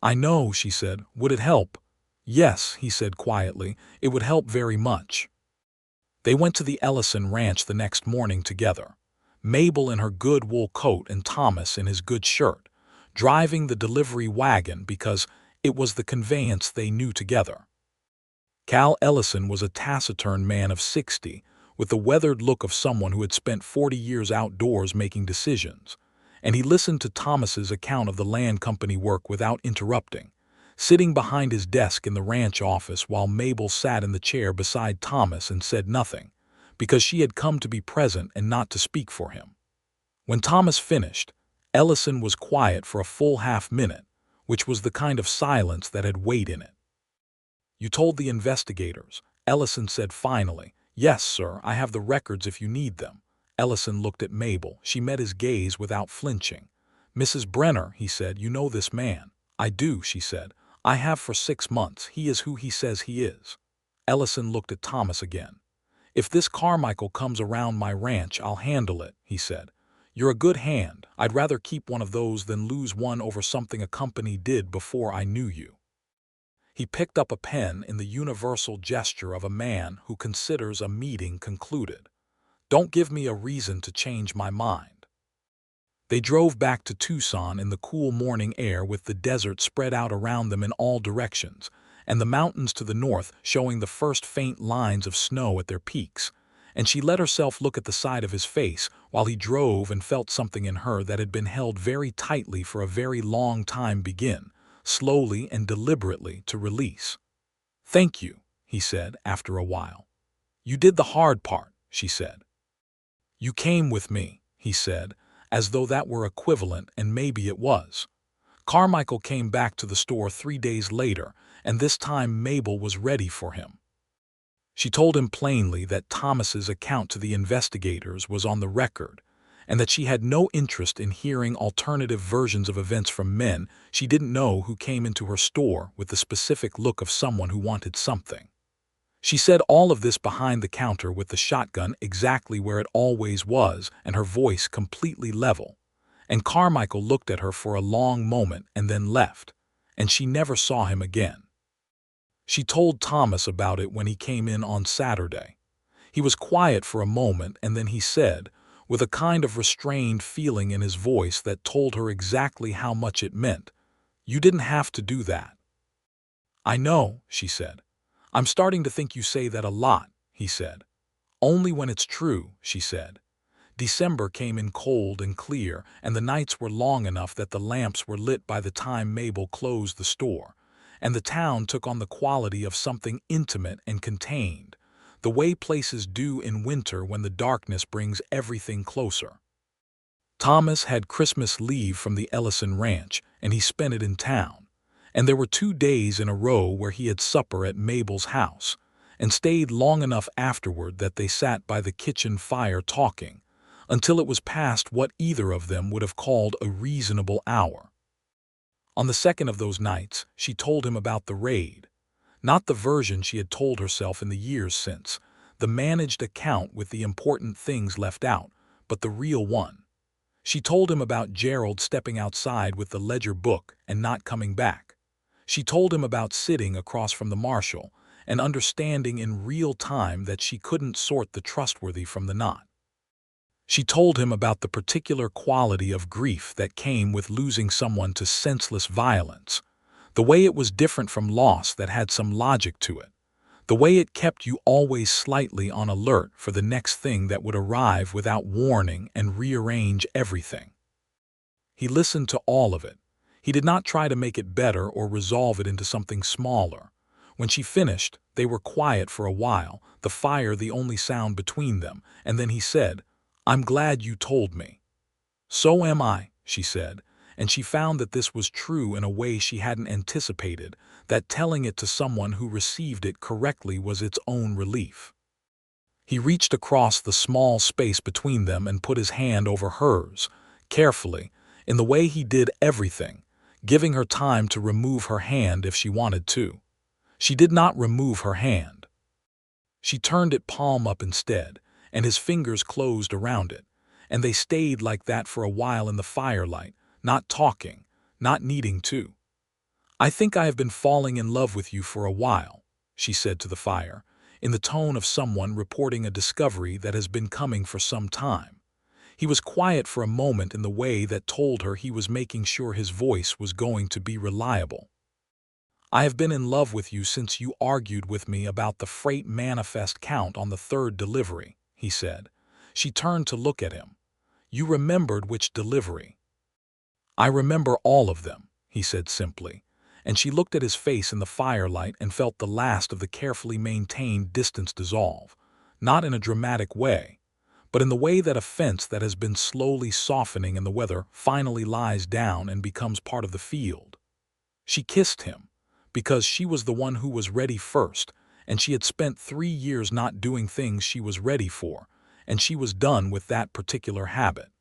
"I know," she said. "Would it help?" "Yes," he said quietly. "It would help very much." They went to the Ellison Ranch the next morning together. Mabel in her good wool coat and Thomas in his good shirt, driving the delivery wagon because it was the conveyance they knew together. Cal Ellison was a taciturn man of 60, with the weathered look of someone who had spent 40 years outdoors making decisions, and he listened to Thomas's account of the land company work without interrupting, sitting behind his desk in the ranch office while Mabel sat in the chair beside Thomas and said nothing, because she had come to be present and not to speak for him. When Thomas finished, Ellison was quiet for a full half-minute, which was the kind of silence that had weight in it. "You told the investigators," Ellison said finally. "Yes, sir, I have the records if you need them." Ellison looked at Mabel. She met his gaze without flinching. "Mrs. Brenner," he said, "you know this man." "I do," she said. "I have for 6 months. He is who he says he is." Ellison looked at Thomas again. "If this Carmichael comes around my ranch, I'll handle it," he said. "You're a good hand. I'd rather keep one of those than lose one over something a company did before I knew you." He picked up a pen in the universal gesture of a man who considers a meeting concluded. "Don't give me a reason to change my mind." They drove back to Tucson in the cool morning air with the desert spread out around them in all directions, and the mountains to the north showing the first faint lines of snow at their peaks. And she let herself look at the side of his face while he drove and felt something in her that had been held very tightly for a very long time begin, slowly and deliberately, to release. "Thank you," he said after a while. "You did the hard part," she said. "You came with me," he said, as though that were equivalent, and maybe it was. Carmichael came back to the store 3 days later, and this time Mabel was ready for him. She told him plainly that Thomas's account to the investigators was on the record, and that she had no interest in hearing alternative versions of events from men she didn't know who came into her store with the specific look of someone who wanted something. She said all of this behind the counter with the shotgun exactly where it always was and her voice completely level. And Carmichael looked at her for a long moment and then left, and she never saw him again. She told Thomas about it when he came in on Saturday. He was quiet for a moment, and then he said, with a kind of restrained feeling in his voice that told her exactly how much it meant, "You didn't have to do that." "I know," she said. "I'm starting to think you say that a lot," he said. "Only when it's true," she said. December came in cold and clear, and the nights were long enough that the lamps were lit by the time Mabel closed the store, and the town took on the quality of something intimate and contained, the way places do in winter when the darkness brings everything closer. Thomas had Christmas leave from the Ellison Ranch, and he spent it in town, and there were 2 days in a row where he had supper at Mabel's house, and stayed long enough afterward that they sat by the kitchen fire talking, until it was past what either of them would have called a reasonable hour. On the second of those nights, she told him about the raid. Not the version she had told herself in the years since, the managed account with the important things left out, but the real one. She told him about Gerald stepping outside with the ledger book and not coming back. She told him about sitting across from the marshal and understanding in real time that she couldn't sort the trustworthy from the not. She told him about the particular quality of grief that came with losing someone to senseless violence, the way it was different from loss that had some logic to it, the way it kept you always slightly on alert for the next thing that would arrive without warning and rearrange everything. He listened to all of it. He did not try to make it better or resolve it into something smaller. When she finished, they were quiet for a while, the fire the only sound between them, and then he said, "I'm glad you told me." "So am I," she said, and she found that this was true in a way she hadn't anticipated, that telling it to someone who received it correctly was its own relief. He reached across the small space between them and put his hand over hers, carefully, in the way he did everything, giving her time to remove her hand if she wanted to. She did not remove her hand. She turned it palm up instead, and his fingers closed around it, and they stayed like that for a while in the firelight, not talking, not needing to. "I think I have been falling in love with you for a while," she said to the fire, in the tone of someone reporting a discovery that has been coming for some time. He was quiet for a moment in the way that told her he was making sure his voice was going to be reliable. "I have been in love with you since you argued with me about the freight manifest count on the 3rd delivery," he said. She turned to look at him. "You remembered which delivery." "I remember all of them," he said simply, and she looked at his face in the firelight and felt the last of the carefully maintained distance dissolve, not in a dramatic way, but in the way that a fence that has been slowly softening in the weather finally lies down and becomes part of the field. She kissed him, because she was the one who was ready first, and she had spent 3 years not doing things she was ready for, and she was done with that particular habit.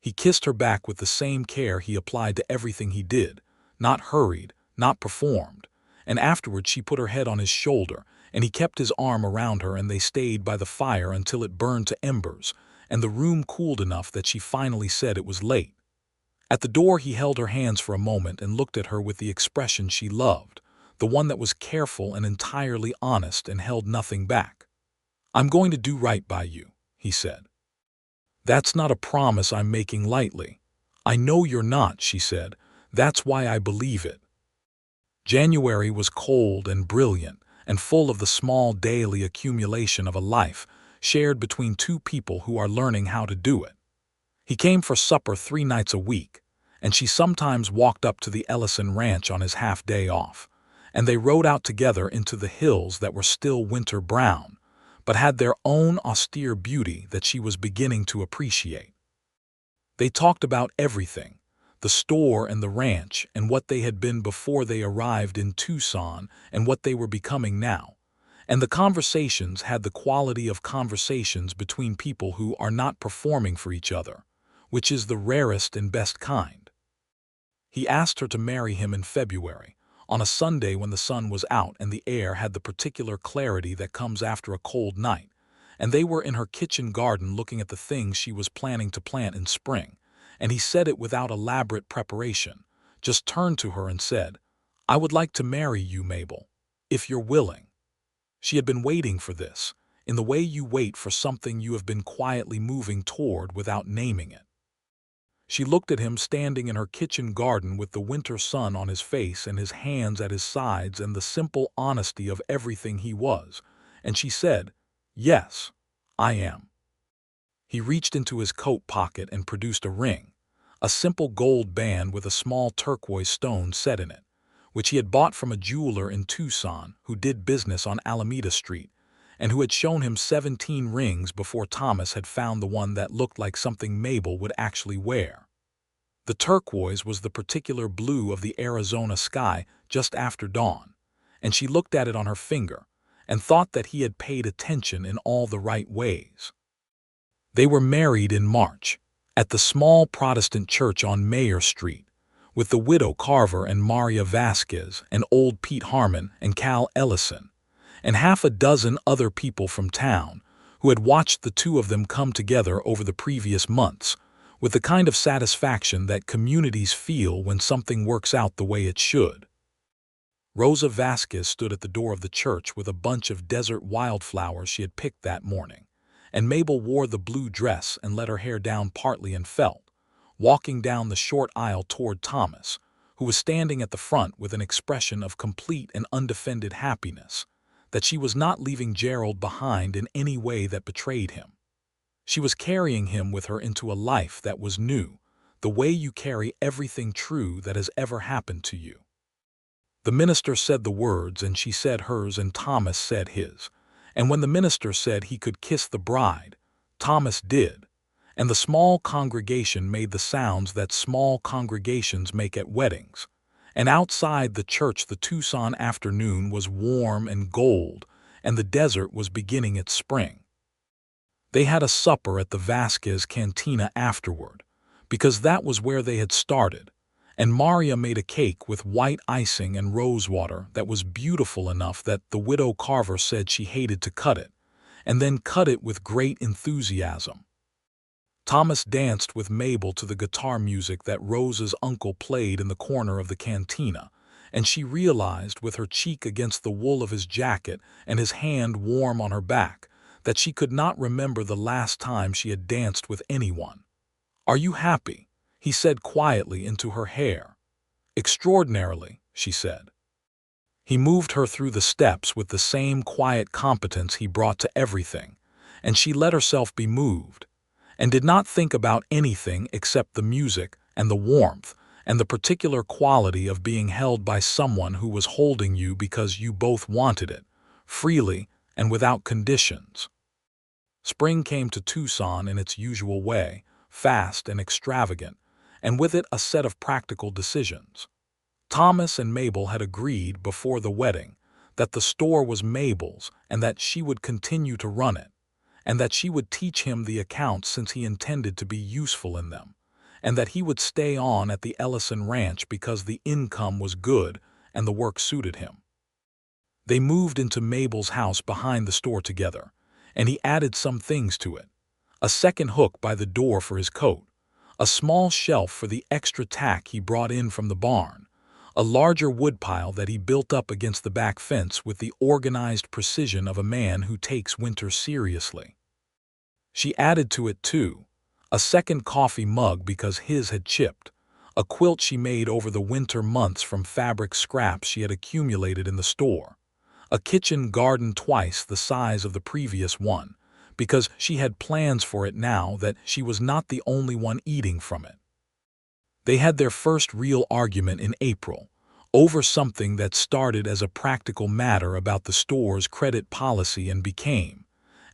He kissed her back with the same care he applied to everything he did, not hurried, not performed, and afterward she put her head on his shoulder, and he kept his arm around her, and they stayed by the fire until it burned to embers, and the room cooled enough that she finally said it was late. At the door he held her hands for a moment and looked at her with the expression she loved, the one that was careful and entirely honest and held nothing back. "I'm going to do right by you," he said. "That's not a promise I'm making lightly." "I know you're not," she said. "That's why I believe it." January was cold and brilliant and full of the small daily accumulation of a life shared between two people who are learning how to do it. He came for supper 3 nights a week, and she sometimes walked up to the Ellison Ranch on his half-day off, and they rode out together into the hills that were still winter brown, but had their own austere beauty that she was beginning to appreciate. They talked about everything, the store and the ranch and what they had been before they arrived in Tucson and what they were becoming now. And the conversations had the quality of conversations between people who are not performing for each other, which is the rarest and best kind. He asked her to marry him in February, on a Sunday when the sun was out and the air had the particular clarity that comes after a cold night, and they were in her kitchen garden looking at the things she was planning to plant in spring, and he said it without elaborate preparation, just turned to her and said, "I would like to marry you, Mabel, if you're willing." She had been waiting for this, in the way you wait for something you have been quietly moving toward without naming it. She looked at him standing in her kitchen garden with the winter sun on his face and his hands at his sides and the simple honesty of everything he was, and she said, "Yes, I am." He reached into his coat pocket and produced a ring, a simple gold band with a small turquoise stone set in it, which he had bought from a jeweler in Tucson who did business on Alameda Street, and who had shown him 17 rings before Thomas had found the one that looked like something Mabel would actually wear. The turquoise was the particular blue of the Arizona sky just after dawn, and she looked at it on her finger and thought that he had paid attention in all the right ways. They were married in March, at the small Protestant church on Mayer Street, with the widow Carver and Maria Vasquez and old Pete Harmon and Cal Ellison, and half a dozen other people from town who had watched the two of them come together over the previous months, with the kind of satisfaction that communities feel when something works out the way it should. Rosa Vasquez stood at the door of the church with a bunch of desert wildflowers she had picked that morning, and Mabel wore the blue dress and let her hair down partly and felt, walking down the short aisle toward Thomas, who was standing at the front with an expression of complete and undefended happiness, that she was not leaving Gerald behind in any way that betrayed him. She was carrying him with her into a life that was new, the way you carry everything true that has ever happened to you. The minister said the words and she said hers and Thomas said his, and when the minister said he could kiss the bride, Thomas did, and the small congregation made the sounds that small congregations make at weddings, and outside the church the Tucson afternoon was warm and gold, and the desert was beginning its spring. They had a supper at the Vasquez Cantina afterward, because that was where they had started, and Maria made a cake with white icing and rosewater that was beautiful enough that the widow Carver said she hated to cut it, and then cut it with great enthusiasm. Thomas danced with Mabel to the guitar music that Rosa's uncle played in the corner of the cantina, and she realized with her cheek against the wool of his jacket and his hand warm on her back that she could not remember the last time she had danced with anyone. "Are you happy?" he said quietly into her hair. "Extraordinarily," she said. He moved her through the steps with the same quiet competence he brought to everything, and she let herself be moved, and did not think about anything except the music and the warmth and the particular quality of being held by someone who was holding you because you both wanted it, freely and without conditions. Spring came to Tucson in its usual way, fast and extravagant, and with it a set of practical decisions. Thomas and Mabel had agreed before the wedding that the store was Mabel's and that she would continue to run it, and that she would teach him the accounts since he intended to be useful in them, and that he would stay on at the Ellison Ranch because the income was good and the work suited him. They moved into Mabel's house behind the store together, and he added some things to it: a second hook by the door for his coat, a small shelf for the extra tack he brought in from the barn, a larger woodpile that he built up against the back fence with the organized precision of a man who takes winter seriously. She added to it, too, a second coffee mug because his had chipped, a quilt she made over the winter months from fabric scraps she had accumulated in the store, a kitchen garden twice the size of the previous one, because she had plans for it now that she was not the only one eating from it. They had their first real argument in April, over something that started as a practical matter about the store's credit policy and became,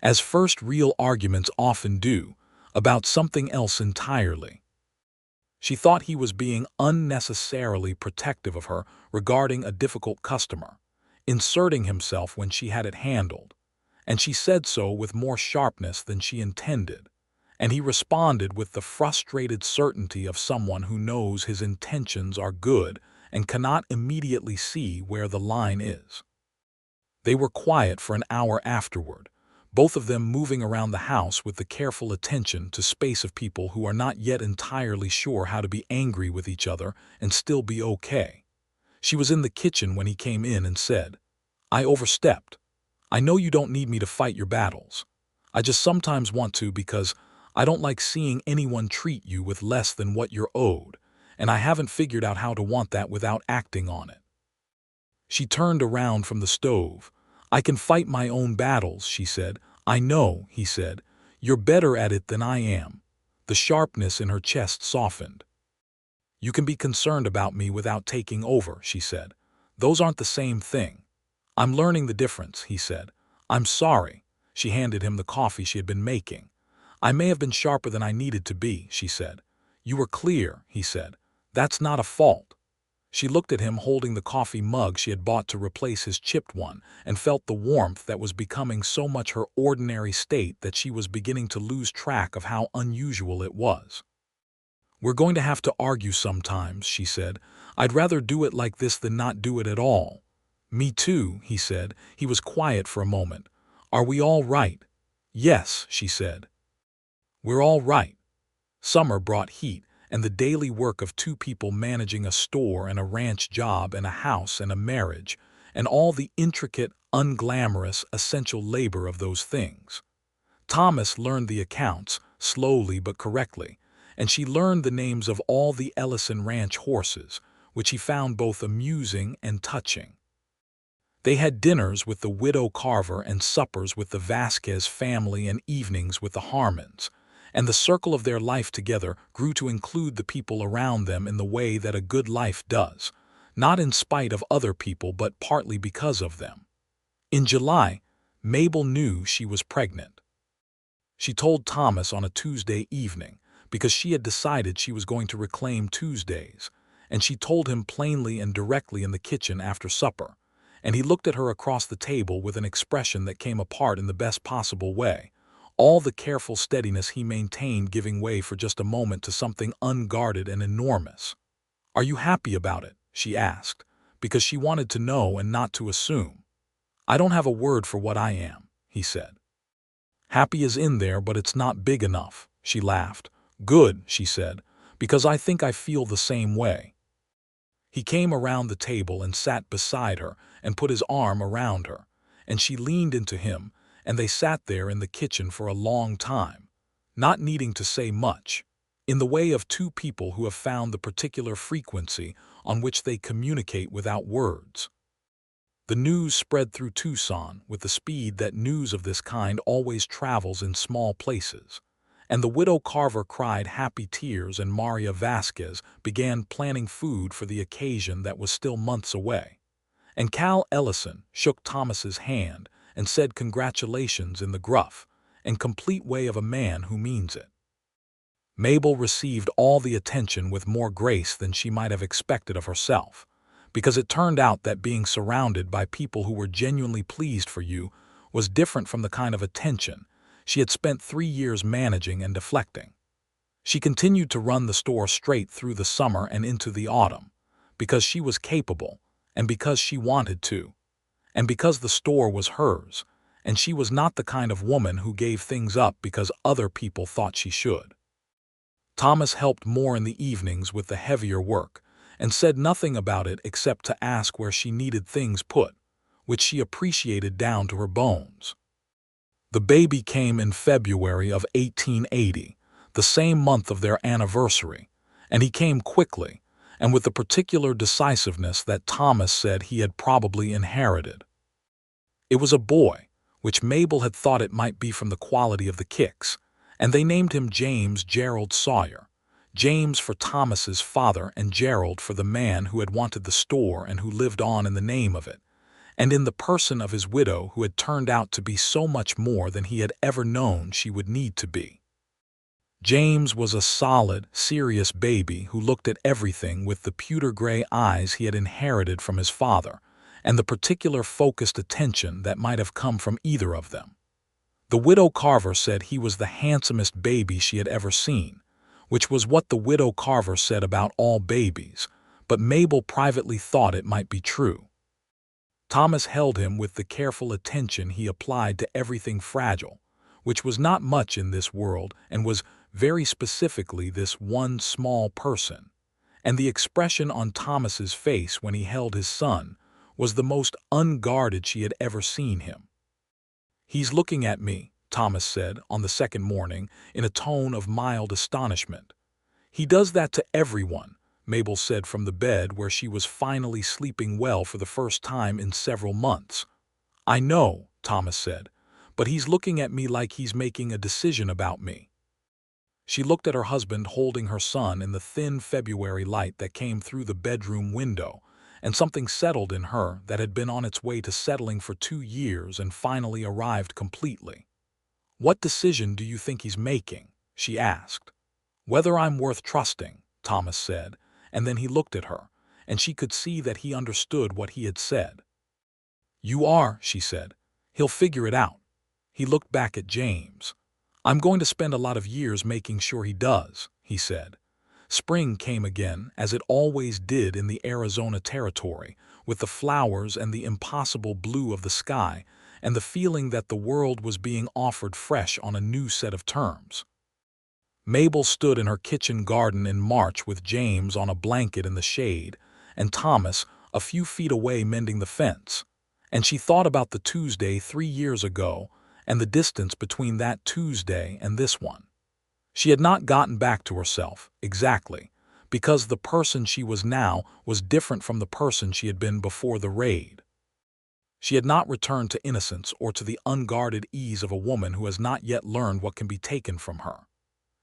as first real arguments often do, about something else entirely. She thought he was being unnecessarily protective of her regarding a difficult customer, inserting himself when she had it handled, and she said so with more sharpness than she intended, and he responded with the frustrated certainty of someone who knows his intentions are good and cannot immediately see where the line is. They were quiet for an hour afterward, both of them moving around the house with the careful attention to space of people who are not yet entirely sure how to be angry with each other and still be okay. She was in the kitchen when he came in and said, "I overstepped. I know you don't need me to fight your battles. I just sometimes want to because I don't like seeing anyone treat you with less than what you're owed, and I haven't figured out how to want that without acting on it." She turned around from the stove. "I can fight my own battles," she said. "I know," he said. "You're better at it than I am." The sharpness in her chest softened. "You can be concerned about me without taking over," she said. "Those aren't the same thing." "I'm learning the difference," he said. "I'm sorry." She handed him the coffee she had been making. "I may have been sharper than I needed to be," she said. "You were clear," he said. "That's not a fault." She looked at him holding the coffee mug she had bought to replace his chipped one and felt the warmth that was becoming so much her ordinary state that she was beginning to lose track of how unusual it was. "We're going to have to argue sometimes," she said. "I'd rather do it like this than not do it at all." "Me too," he said. He was quiet for a moment. "Are we all right?" "Yes," she said. "We're all right." Summer brought heat, and the daily work of two people managing a store and a ranch job and a house and a marriage, and all the intricate, unglamorous, essential labor of those things. Thomas learned the accounts, slowly but correctly, and she learned the names of all the Ellison Ranch horses, which he found both amusing and touching. They had dinners with the widow Carver and suppers with the Vasquez family and evenings with the Harmons, and the circle of their life together grew to include the people around them in the way that a good life does, not in spite of other people but partly because of them. In July, Mabel knew she was pregnant. She told Thomas on a Tuesday evening, because she had decided she was going to reclaim Tuesdays, and she told him plainly and directly in the kitchen after supper, and he looked at her across the table with an expression that came apart in the best possible way, all the careful steadiness he maintained giving way for just a moment to something unguarded and enormous. "Are you happy about it?" she asked, because she wanted to know and not to assume. "I don't have a word for what I am," he said. "Happy is in there, but it's not big enough," she laughed. "Good," she said, "because I think I feel the same way." He came around the table and sat beside her and put his arm around her, and she leaned into him, and they sat there in the kitchen for a long time, not needing to say much, in the way of two people who have found the particular frequency on which they communicate without words. The news spread through Tucson with the speed that news of this kind always travels in small places, and the widow Carver cried happy tears and Maria Vasquez began planning food for the occasion that was still months away. And Cal Ellison shook Thomas's hand and said congratulations in the gruff and complete way of a man who means it. Mabel received all the attention with more grace than she might have expected of herself, because it turned out that being surrounded by people who were genuinely pleased for you was different from the kind of attention she had spent 3 years managing and deflecting. She continued to run the store straight through the summer and into the autumn, because she was capable, and because she wanted to, and because the store was hers, and she was not the kind of woman who gave things up because other people thought she should. Thomas helped more in the evenings with the heavier work, and said nothing about it except to ask where she needed things put, which she appreciated down to her bones. The baby came in February of 1880, the the same month of their anniversary, and he came quickly, and with the particular decisiveness that Thomas said he had probably inherited. It was a boy, which Mabel had thought it might be from the quality of the kicks, and they named him James Gerald Sawyer, James for Thomas's father and Gerald for the man who had wanted the store and who lived on in the name of it, and in the person of his widow who had turned out to be so much more than he had ever known she would need to be. James was a solid, serious baby who looked at everything with the pewter-gray eyes he had inherited from his father, and the particular focused attention that might have come from either of them. The widow Carver said he was the handsomest baby she had ever seen, which was what the widow Carver said about all babies, but Mabel privately thought it might be true. Thomas held him with the careful attention he applied to everything fragile, which was not much in this world and was very specifically this one small person, and the expression on Thomas's face when he held his son was the most unguarded she had ever seen him. "He's looking at me," Thomas said on the second morning in a tone of mild astonishment. "He does that to everyone," Mabel said from the bed where she was finally sleeping well for the first time in several months. "I know," Thomas said, "but he's looking at me like he's making a decision about me." She looked at her husband holding her son in the thin February light that came through the bedroom window, and something settled in her that had been on its way to settling for 2 years and finally arrived completely. "What decision do you think he's making?" she asked. "Whether I'm worth trusting," Thomas said, and then he looked at her, and she could see that he understood what he had said. "You are," she said. "He'll figure it out." He looked back at James. "I'm going to spend a lot of years making sure he does," he said. Spring came again, as it always did in the Arizona territory, with the flowers and the impossible blue of the sky, and the feeling that the world was being offered fresh on a new set of terms. Mabel stood in her kitchen garden in March with James on a blanket in the shade, and Thomas a few feet away mending the fence, and she thought about the Tuesday 3 years ago and the distance between that Tuesday and this one. She had not gotten back to herself, exactly, because the person she was now was different from the person she had been before the raid. She had not returned to innocence or to the unguarded ease of a woman who has not yet learned what can be taken from her.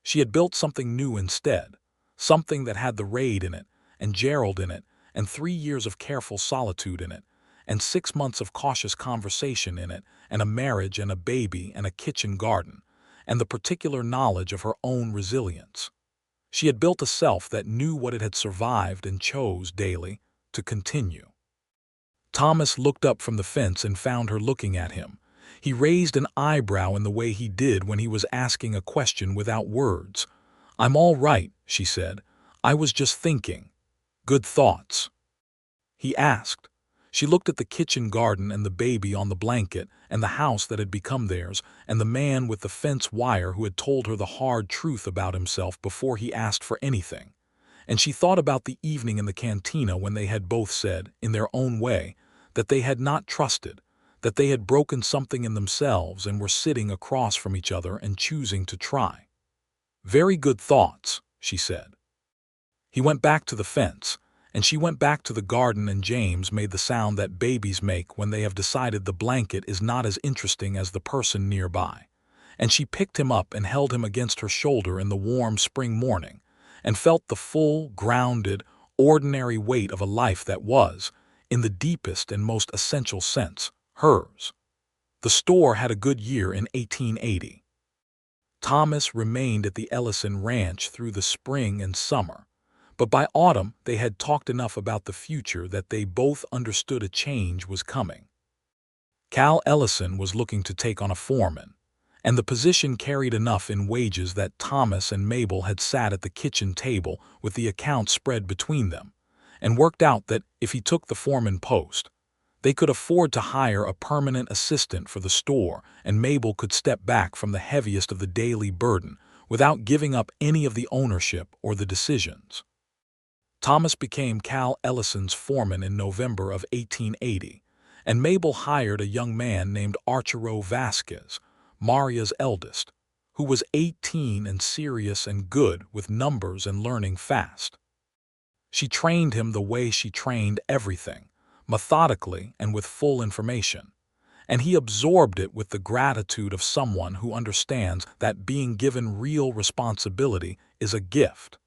She had built something new instead, something that had the raid in it, and Gerald in it, and 3 years of careful solitude in it, and 6 months of cautious conversation in it, and a marriage and a baby and a kitchen garden, and the particular knowledge of her own resilience. She had built a self that knew what it had survived and chose daily to continue. Thomas looked up from the fence and found her looking at him. He raised an eyebrow in the way he did when he was asking a question without words. "I'm all right," she said. "I was just thinking." "Good thoughts?" he asked. She looked at the kitchen garden and the baby on the blanket and the house that had become theirs and the man with the fence wire who had told her the hard truth about himself before he asked for anything. And she thought about the evening in the cantina when they had both said, in their own way, that they had not trusted, that they had broken something in themselves and were sitting across from each other and choosing to try. "Very good thoughts," she said. He went back to the fence, and she went back to the garden, and James made the sound that babies make when they have decided the blanket is not as interesting as the person nearby. And she picked him up and held him against her shoulder in the warm spring morning, and felt the full, grounded, ordinary weight of a life that was, in the deepest and most essential sense, hers. The store had a good year in 1880. Thomas remained at the Ellison Ranch through the spring and summer, but by autumn they had talked enough about the future that they both understood a change was coming. Cal Ellison was looking to take on a foreman, and the position carried enough in wages that Thomas and Mabel had sat at the kitchen table with the account spread between them, and worked out that if he took the foreman post, they could afford to hire a permanent assistant for the store, and Mabel could step back from the heaviest of the daily burden without giving up any of the ownership or the decisions. Thomas became Cal Ellison's foreman in November of 1880, and Mabel hired a young man named Arturo Vasquez, Maria's eldest, who was 18 and serious and good with numbers and learning fast. She trained him the way she trained everything, methodically and with full information, and he absorbed it with the gratitude of someone who understands that being given real responsibility is a gift.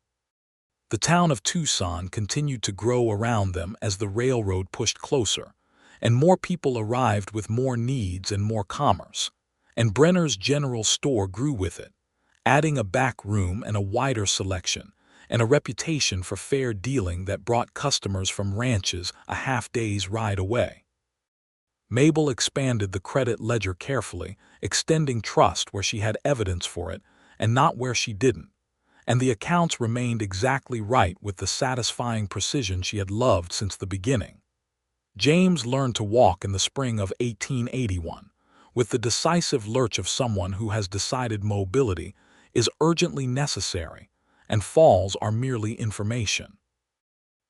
The town of Tucson continued to grow around them as the railroad pushed closer, and more people arrived with more needs and more commerce, and Brenner's general store grew with it, adding a back room and a wider selection, and a reputation for fair dealing that brought customers from ranches a half-day's ride away. Mabel expanded the credit ledger carefully, extending trust where she had evidence for it and not where she didn't, and the accounts remained exactly right with the satisfying precision she had loved since the beginning. James learned to walk in the spring of 1881, with the decisive lurch of someone who has decided mobility is urgently necessary, and falls are merely information.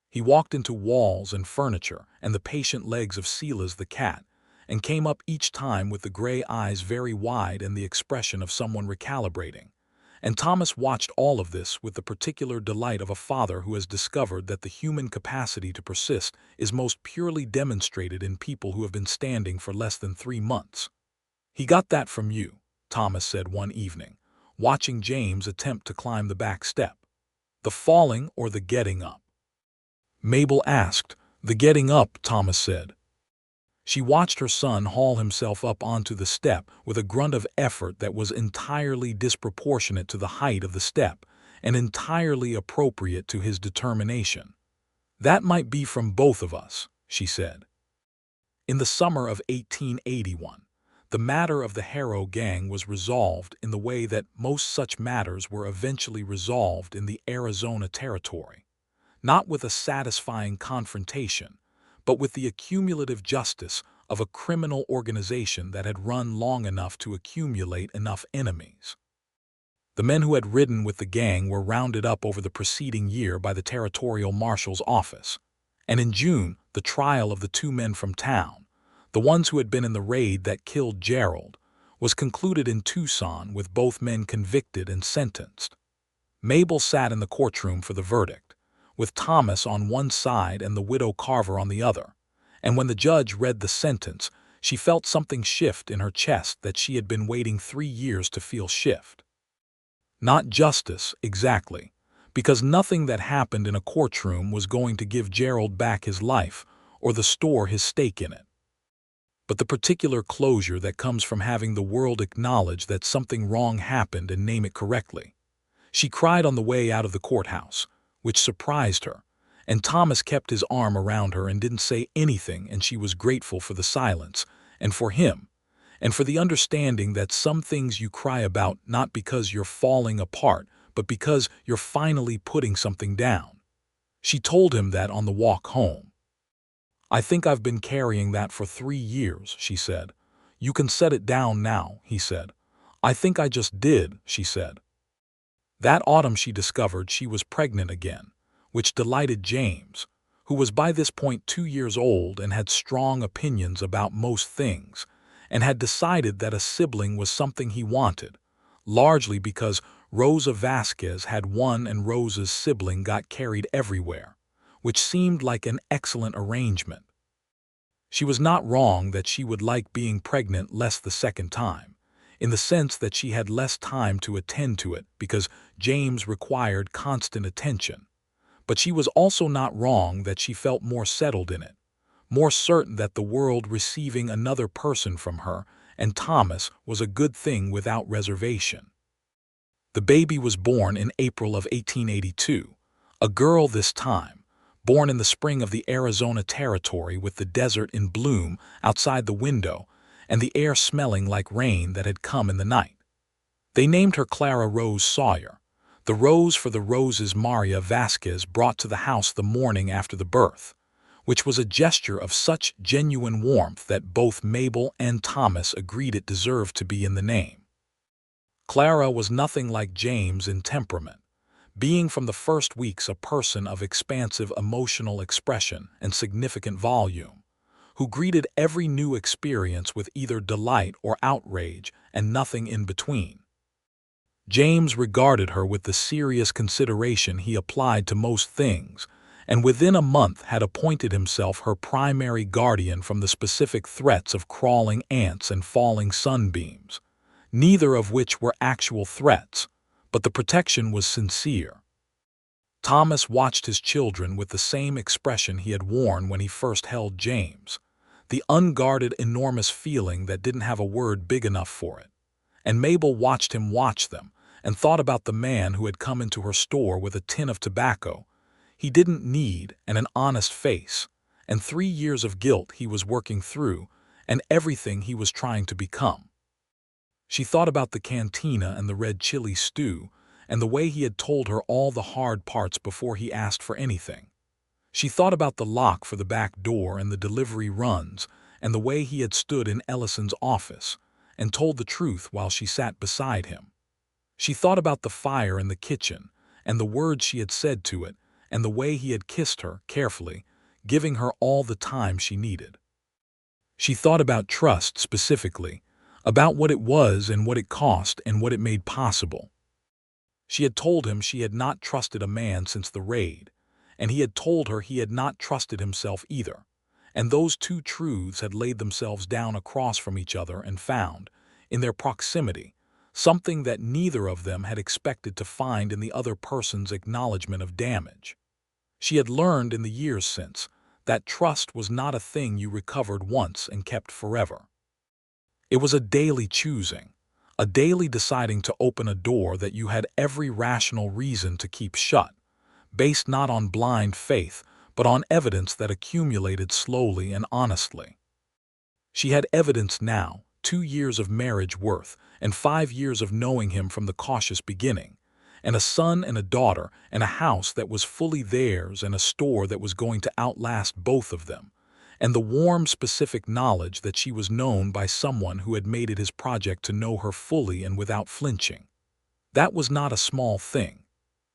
He walked into walls and furniture and the patient legs of Silas the cat, and came up each time with the gray eyes very wide and the expression of someone recalibrating. And Thomas watched all of this with the particular delight of a father who has discovered that the human capacity to persist is most purely demonstrated in people who have been standing for less than 3 months. "He got that from you," Thomas said one evening, watching James attempt to climb the back step. "The falling or the getting up?" Mabel asked. "The getting up," Thomas said. She watched her son haul himself up onto the step with a grunt of effort that was entirely disproportionate to the height of the step and entirely appropriate to his determination. "That might be from both of us," she said. In the summer of 1881, the matter of the Harrow gang was resolved in the way that most such matters were eventually resolved in the Arizona Territory, not with a satisfying confrontation, but with the accumulative justice of a criminal organization that had run long enough to accumulate enough enemies. The men who had ridden with the gang were rounded up over the preceding year by the territorial marshal's office, and in June the trial of the 2 men from town, the ones who had been in the raid that killed Gerald, was concluded in Tucson with both men convicted and sentenced. Mabel sat in the courtroom for the verdict, with Thomas on one side and the widow Carver on the other, and when the judge read the sentence, she felt something shift in her chest that she had been waiting 3 years to feel shift. Not justice, exactly, because nothing that happened in a courtroom was going to give Gerald back his life or the store his stake in it, but the particular closure that comes from having the world acknowledge that something wrong happened and name it correctly. She cried on the way out of the courthouse, which surprised her, and Thomas kept his arm around her and didn't say anything, and she was grateful for the silence, and for him, and for the understanding that some things you cry about not because you're falling apart, but because you're finally putting something down. She told him that on the walk home. "I think I've been carrying that for 3 years," she said. "You can set it down now," he said. "I think I just did," she said. That autumn she discovered she was pregnant again, which delighted James, who was by this point 2 years old and had strong opinions about most things, and had decided that a sibling was something he wanted, largely because Rosa Vasquez had one and Rosa's sibling got carried everywhere, which seemed like an excellent arrangement. She was not wrong that she would like being pregnant less the second time, in the sense that she had less time to attend to it because James required constant attention. But she was also not wrong that she felt more settled in it, more certain that the world receiving another person from her and Thomas was a good thing without reservation. The baby was born in April of 1882, a girl this time, born in the spring of the Arizona Territory with the desert in bloom outside the window and the air smelling like rain that had come in the night. They named her Clara Rose Sawyer, the rose for the roses Maria Vasquez brought to the house the morning after the birth, which was a gesture of such genuine warmth that both Mabel and Thomas agreed it deserved to be in the name. Clara was nothing like James in temperament, being from the first weeks a person of expansive emotional expression and significant volume, who greeted every new experience with either delight or outrage and nothing in between. James regarded her with the serious consideration he applied to most things, and within a month had appointed himself her primary guardian from the specific threats of crawling ants and falling sunbeams, neither of which were actual threats, but the protection was sincere. Thomas watched his children with the same expression he had worn when he first held James, the unguarded, enormous feeling that didn't have a word big enough for it. And Mabel watched him watch them, and thought about the man who had come into her store with a tin of tobacco he didn't need and an honest face, and 3 years of guilt he was working through, and everything he was trying to become. She thought about the cantina and the red chili stew, and the way he had told her all the hard parts before he asked for anything. She thought about the lock for the back door and the delivery runs, and the way he had stood in Ellison's office and told the truth while she sat beside him. She thought about the fire in the kitchen and the words she had said to it, and the way he had kissed her carefully, giving her all the time she needed. She thought about trust specifically, about what it was and what it cost and what it made possible. She had told him she had not trusted a man since the raid, and he had told her he had not trusted himself either, and those two truths had laid themselves down across from each other and found, in their proximity, something that neither of them had expected to find in the other person's acknowledgement of damage. She had learned in the years since that trust was not a thing you recovered once and kept forever. It was a daily choosing, a daily deciding to open a door that you had every rational reason to keep shut, based not on blind faith, but on evidence that accumulated slowly and honestly. She had evidence now, 2 years of marriage worth, and 5 years of knowing him from the cautious beginning, and a son and a daughter, and a house that was fully theirs, and a store that was going to outlast both of them, and the warm, specific knowledge that she was known by someone who had made it his project to know her fully and without flinching. That was not a small thing.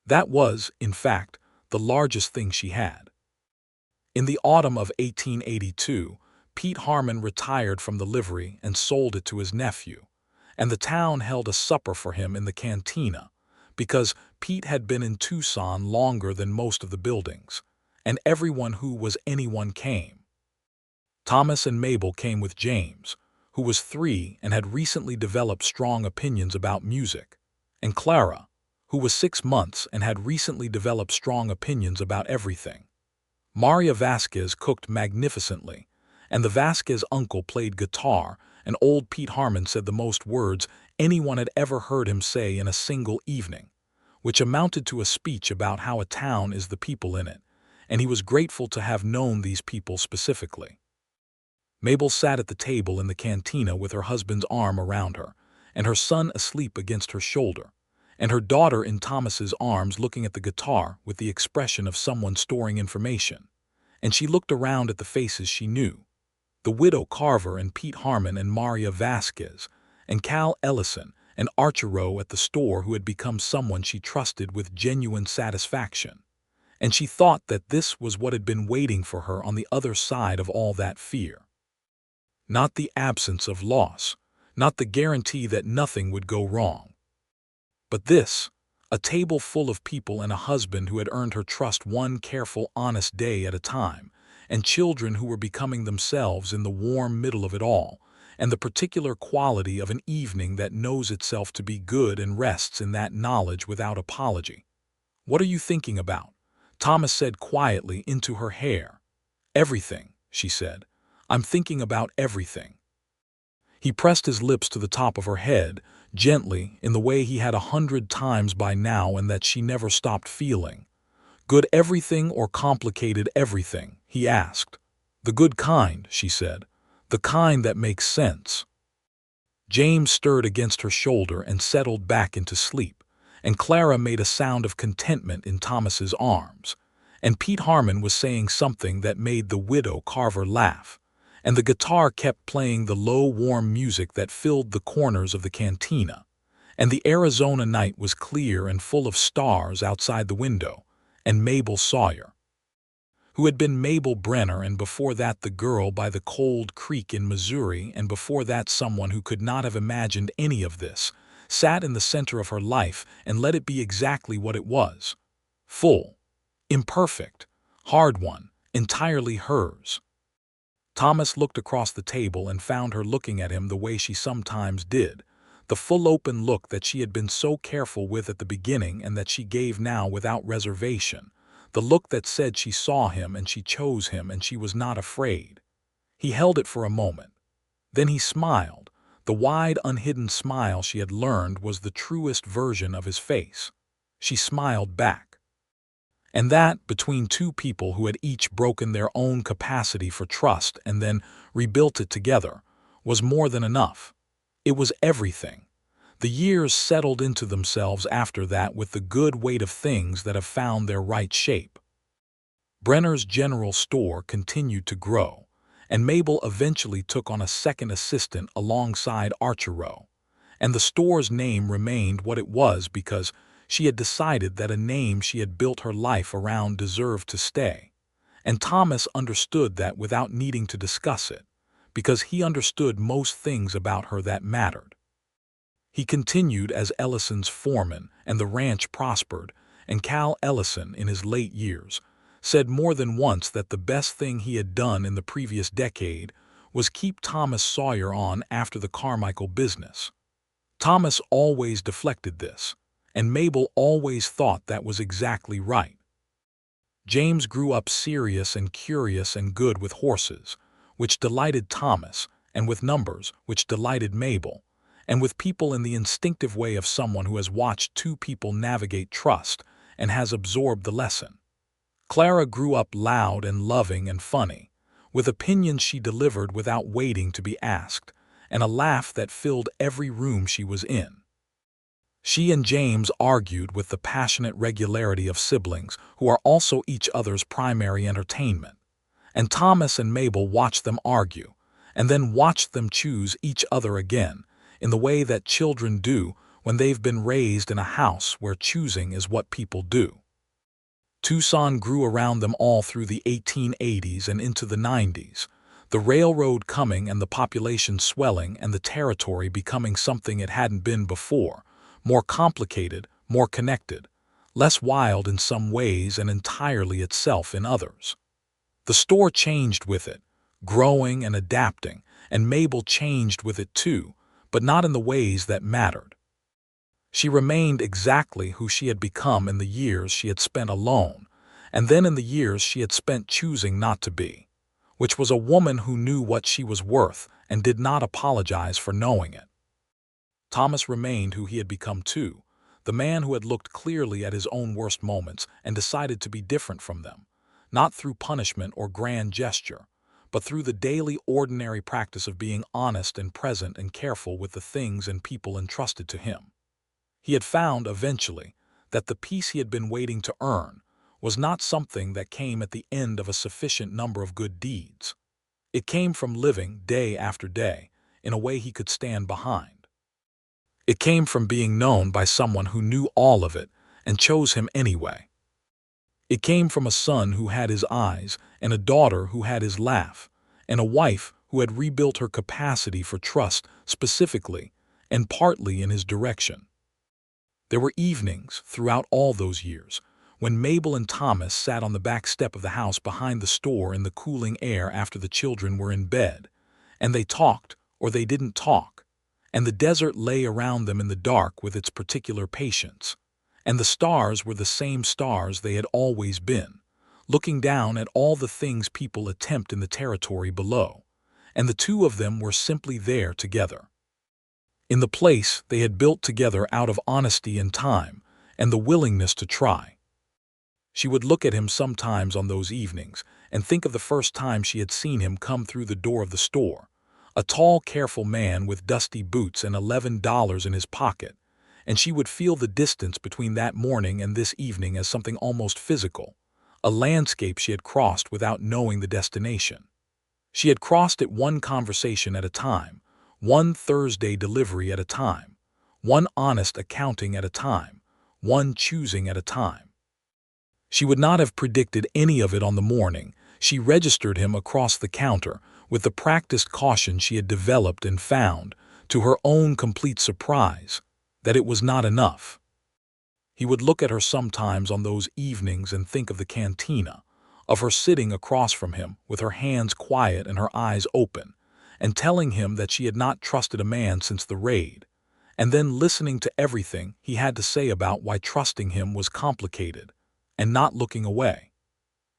That was, in fact, the largest thing she had. In the autumn of 1882, Pete Harmon retired from the livery and sold it to his nephew, and the town held a supper for him in the cantina, because Pete had been in Tucson longer than most of the buildings, and everyone who was anyone came. Thomas and Mabel came with James, who was 3 and had recently developed strong opinions about music, and Clara, who was 6 months and had recently developed strong opinions about everything. Maria Vasquez cooked magnificently, and the Vasquez uncle played guitar, and old Pete Harmon said the most words anyone had ever heard him say in a single evening, which amounted to a speech about how a town is the people in it, and he was grateful to have known these people specifically. Mabel sat at the table in the cantina with her husband's arm around her, and her son asleep against her shoulder, and her daughter in Thomas's arms looking at the guitar with the expression of someone storing information, and she looked around at the faces she knew, the widow Carver and Pete Harmon and Maria Vasquez, and Cal Ellison and Archero at the store who had become someone she trusted with genuine satisfaction, and she thought that this was what had been waiting for her on the other side of all that fear. Not the absence of loss, not the guarantee that nothing would go wrong, but this, a table full of people and a husband who had earned her trust one careful, honest day at a time, and children who were becoming themselves in the warm middle of it all, and the particular quality of an evening that knows itself to be good and rests in that knowledge without apology. "What are you thinking about?" Thomas said quietly into her hair. "Everything," she said. "I'm thinking about everything." He pressed his lips to the top of her head, gently, in the way he had 100 times by now and that she never stopped feeling. "Good everything or complicated everything?" he asked. "The good kind," she said. "The kind that makes sense." James stirred against her shoulder and settled back into sleep, and Clara made a sound of contentment in Thomas's arms, and Pete Harmon was saying something that made the widow Carver laugh, and the guitar kept playing the low, warm music that filled the corners of the cantina, and the Arizona night was clear and full of stars outside the window, and Mabel Sawyer, who had been Mabel Brenner, and before that the girl by the cold creek in Missouri, and before that someone who could not have imagined any of this, sat in the center of her life and let it be exactly what it was. Full, imperfect, hard-won, entirely hers. Thomas looked across the table and found her looking at him the way she sometimes did, the full open look that she had been so careful with at the beginning and that she gave now without reservation, the look that said she saw him and she chose him and she was not afraid. He held it for a moment. Then he smiled, the wide, unhidden smile she had learned was the truest version of his face. She smiled back. And that, between two people who had each broken their own capacity for trust and then rebuilt it together, was more than enough. It was everything. The years settled into themselves after that with the good weight of things that have found their right shape. Brenner's general store continued to grow, and Mabel eventually took on a second assistant alongside Archero. And the store's name remained what it was because she had decided that a name she had built her life around deserved to stay. And Thomas understood that without needing to discuss it, because he understood most things about her that mattered. He continued as Ellison's foreman, and the ranch prospered, and Cal Ellison, in his late years, said more than once that the best thing he had done in the previous decade was keep Thomas Sawyer on after the Carmichael business. Thomas always deflected this, and Mabel always thought that was exactly right. James grew up serious and curious and good with horses, which delighted Thomas, and with numbers, which delighted Mabel, and with people in the instinctive way of someone who has watched two people navigate trust and has absorbed the lesson. Clara grew up loud and loving and funny, with opinions she delivered without waiting to be asked, and a laugh that filled every room she was in. She and James argued with the passionate regularity of siblings who are also each other's primary entertainment, and Thomas and Mabel watched them argue, and then watched them choose each other again, in the way that children do when they've been raised in a house where choosing is what people do. Tucson grew around them all through the 1880s and into the 90s, the railroad coming and the population swelling and the territory becoming something it hadn't been before, more complicated, more connected, less wild in some ways and entirely itself in others. The store changed with it, growing and adapting, and Mabel changed with it too, but not in the ways that mattered. She remained exactly who she had become in the years she had spent alone, and then in the years she had spent choosing not to be, which was a woman who knew what she was worth and did not apologize for knowing it. Thomas remained who he had become too, the man who had looked clearly at his own worst moments and decided to be different from them, not through punishment or grand gesture, but through the daily ordinary practice of being honest and present and careful with the things and people entrusted to him. He had found, eventually, that the peace he had been waiting to earn was not something that came at the end of a sufficient number of good deeds. It came from living day after day in a way he could stand behind. It came from being known by someone who knew all of it and chose him anyway. It came from a son who had his eyes and a daughter who had his laugh, and a wife who had rebuilt her capacity for trust specifically and partly in his direction. There were evenings throughout all those years when Mabel and Thomas sat on the back step of the house behind the store in the cooling air after the children were in bed, and they talked or they didn't talk, and the desert lay around them in the dark with its particular patience, and the stars were the same stars they had always been, looking down at all the things people attempt in the territory below, and the two of them were simply there together. In the place they had built together out of honesty and time, and the willingness to try. She would look at him sometimes on those evenings and think of the first time she had seen him come through the door of the store, a tall, careful man with dusty boots and $11 in his pocket, and she would feel the distance between that morning and this evening as something almost physical, a landscape she had crossed without knowing the destination. She had crossed it one conversation at a time, one Thursday delivery at a time, one honest accounting at a time, one choosing at a time. She would not have predicted any of it on the morning she registered him across the counter with the practiced caution she had developed and found, to her own complete surprise, that it was not enough. He would look at her sometimes on those evenings and think of the cantina, of her sitting across from him with her hands quiet and her eyes open, and telling him that she had not trusted a man since the raid, and then listening to everything he had to say about why trusting him was complicated, and not looking away.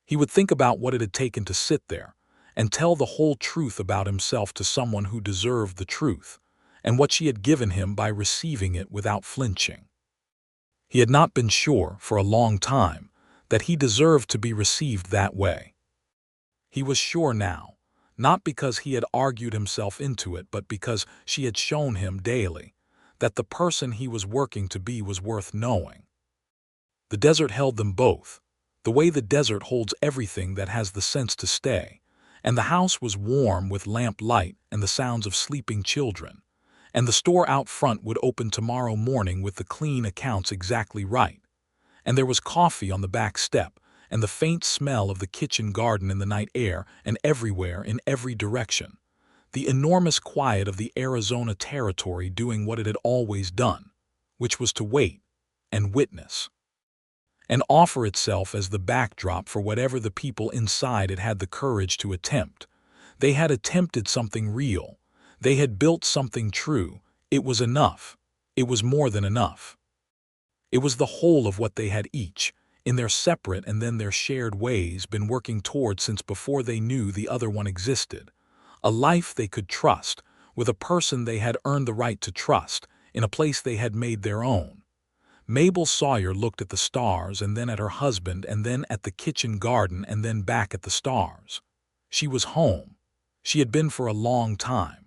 He would think about what it had taken to sit there and tell the whole truth about himself to someone who deserved the truth, and what she had given him by receiving it without flinching. He had not been sure, for a long time, that he deserved to be received that way. He was sure now, not because he had argued himself into it, but because she had shown him daily that the person he was working to be was worth knowing. The desert held them both, the way the desert holds everything that has the sense to stay, and the house was warm with lamp light and the sounds of sleeping children, and the store out front would open tomorrow morning with the clean accounts exactly right, and there was coffee on the back step, and the faint smell of the kitchen garden in the night air, and everywhere, in every direction, the enormous quiet of the Arizona territory doing what it had always done, which was to wait and witness, and offer itself as the backdrop for whatever the people inside it had the courage to attempt. They had attempted something real. They had built something true. It was enough. It was more than enough. It was the whole of what they had each, in their separate and then their shared ways, been working toward since before they knew the other one existed. A life they could trust, with a person they had earned the right to trust, in a place they had made their own. Mabel Sawyer looked at the stars and then at her husband and then at the kitchen garden and then back at the stars. She was home. She had been for a long time.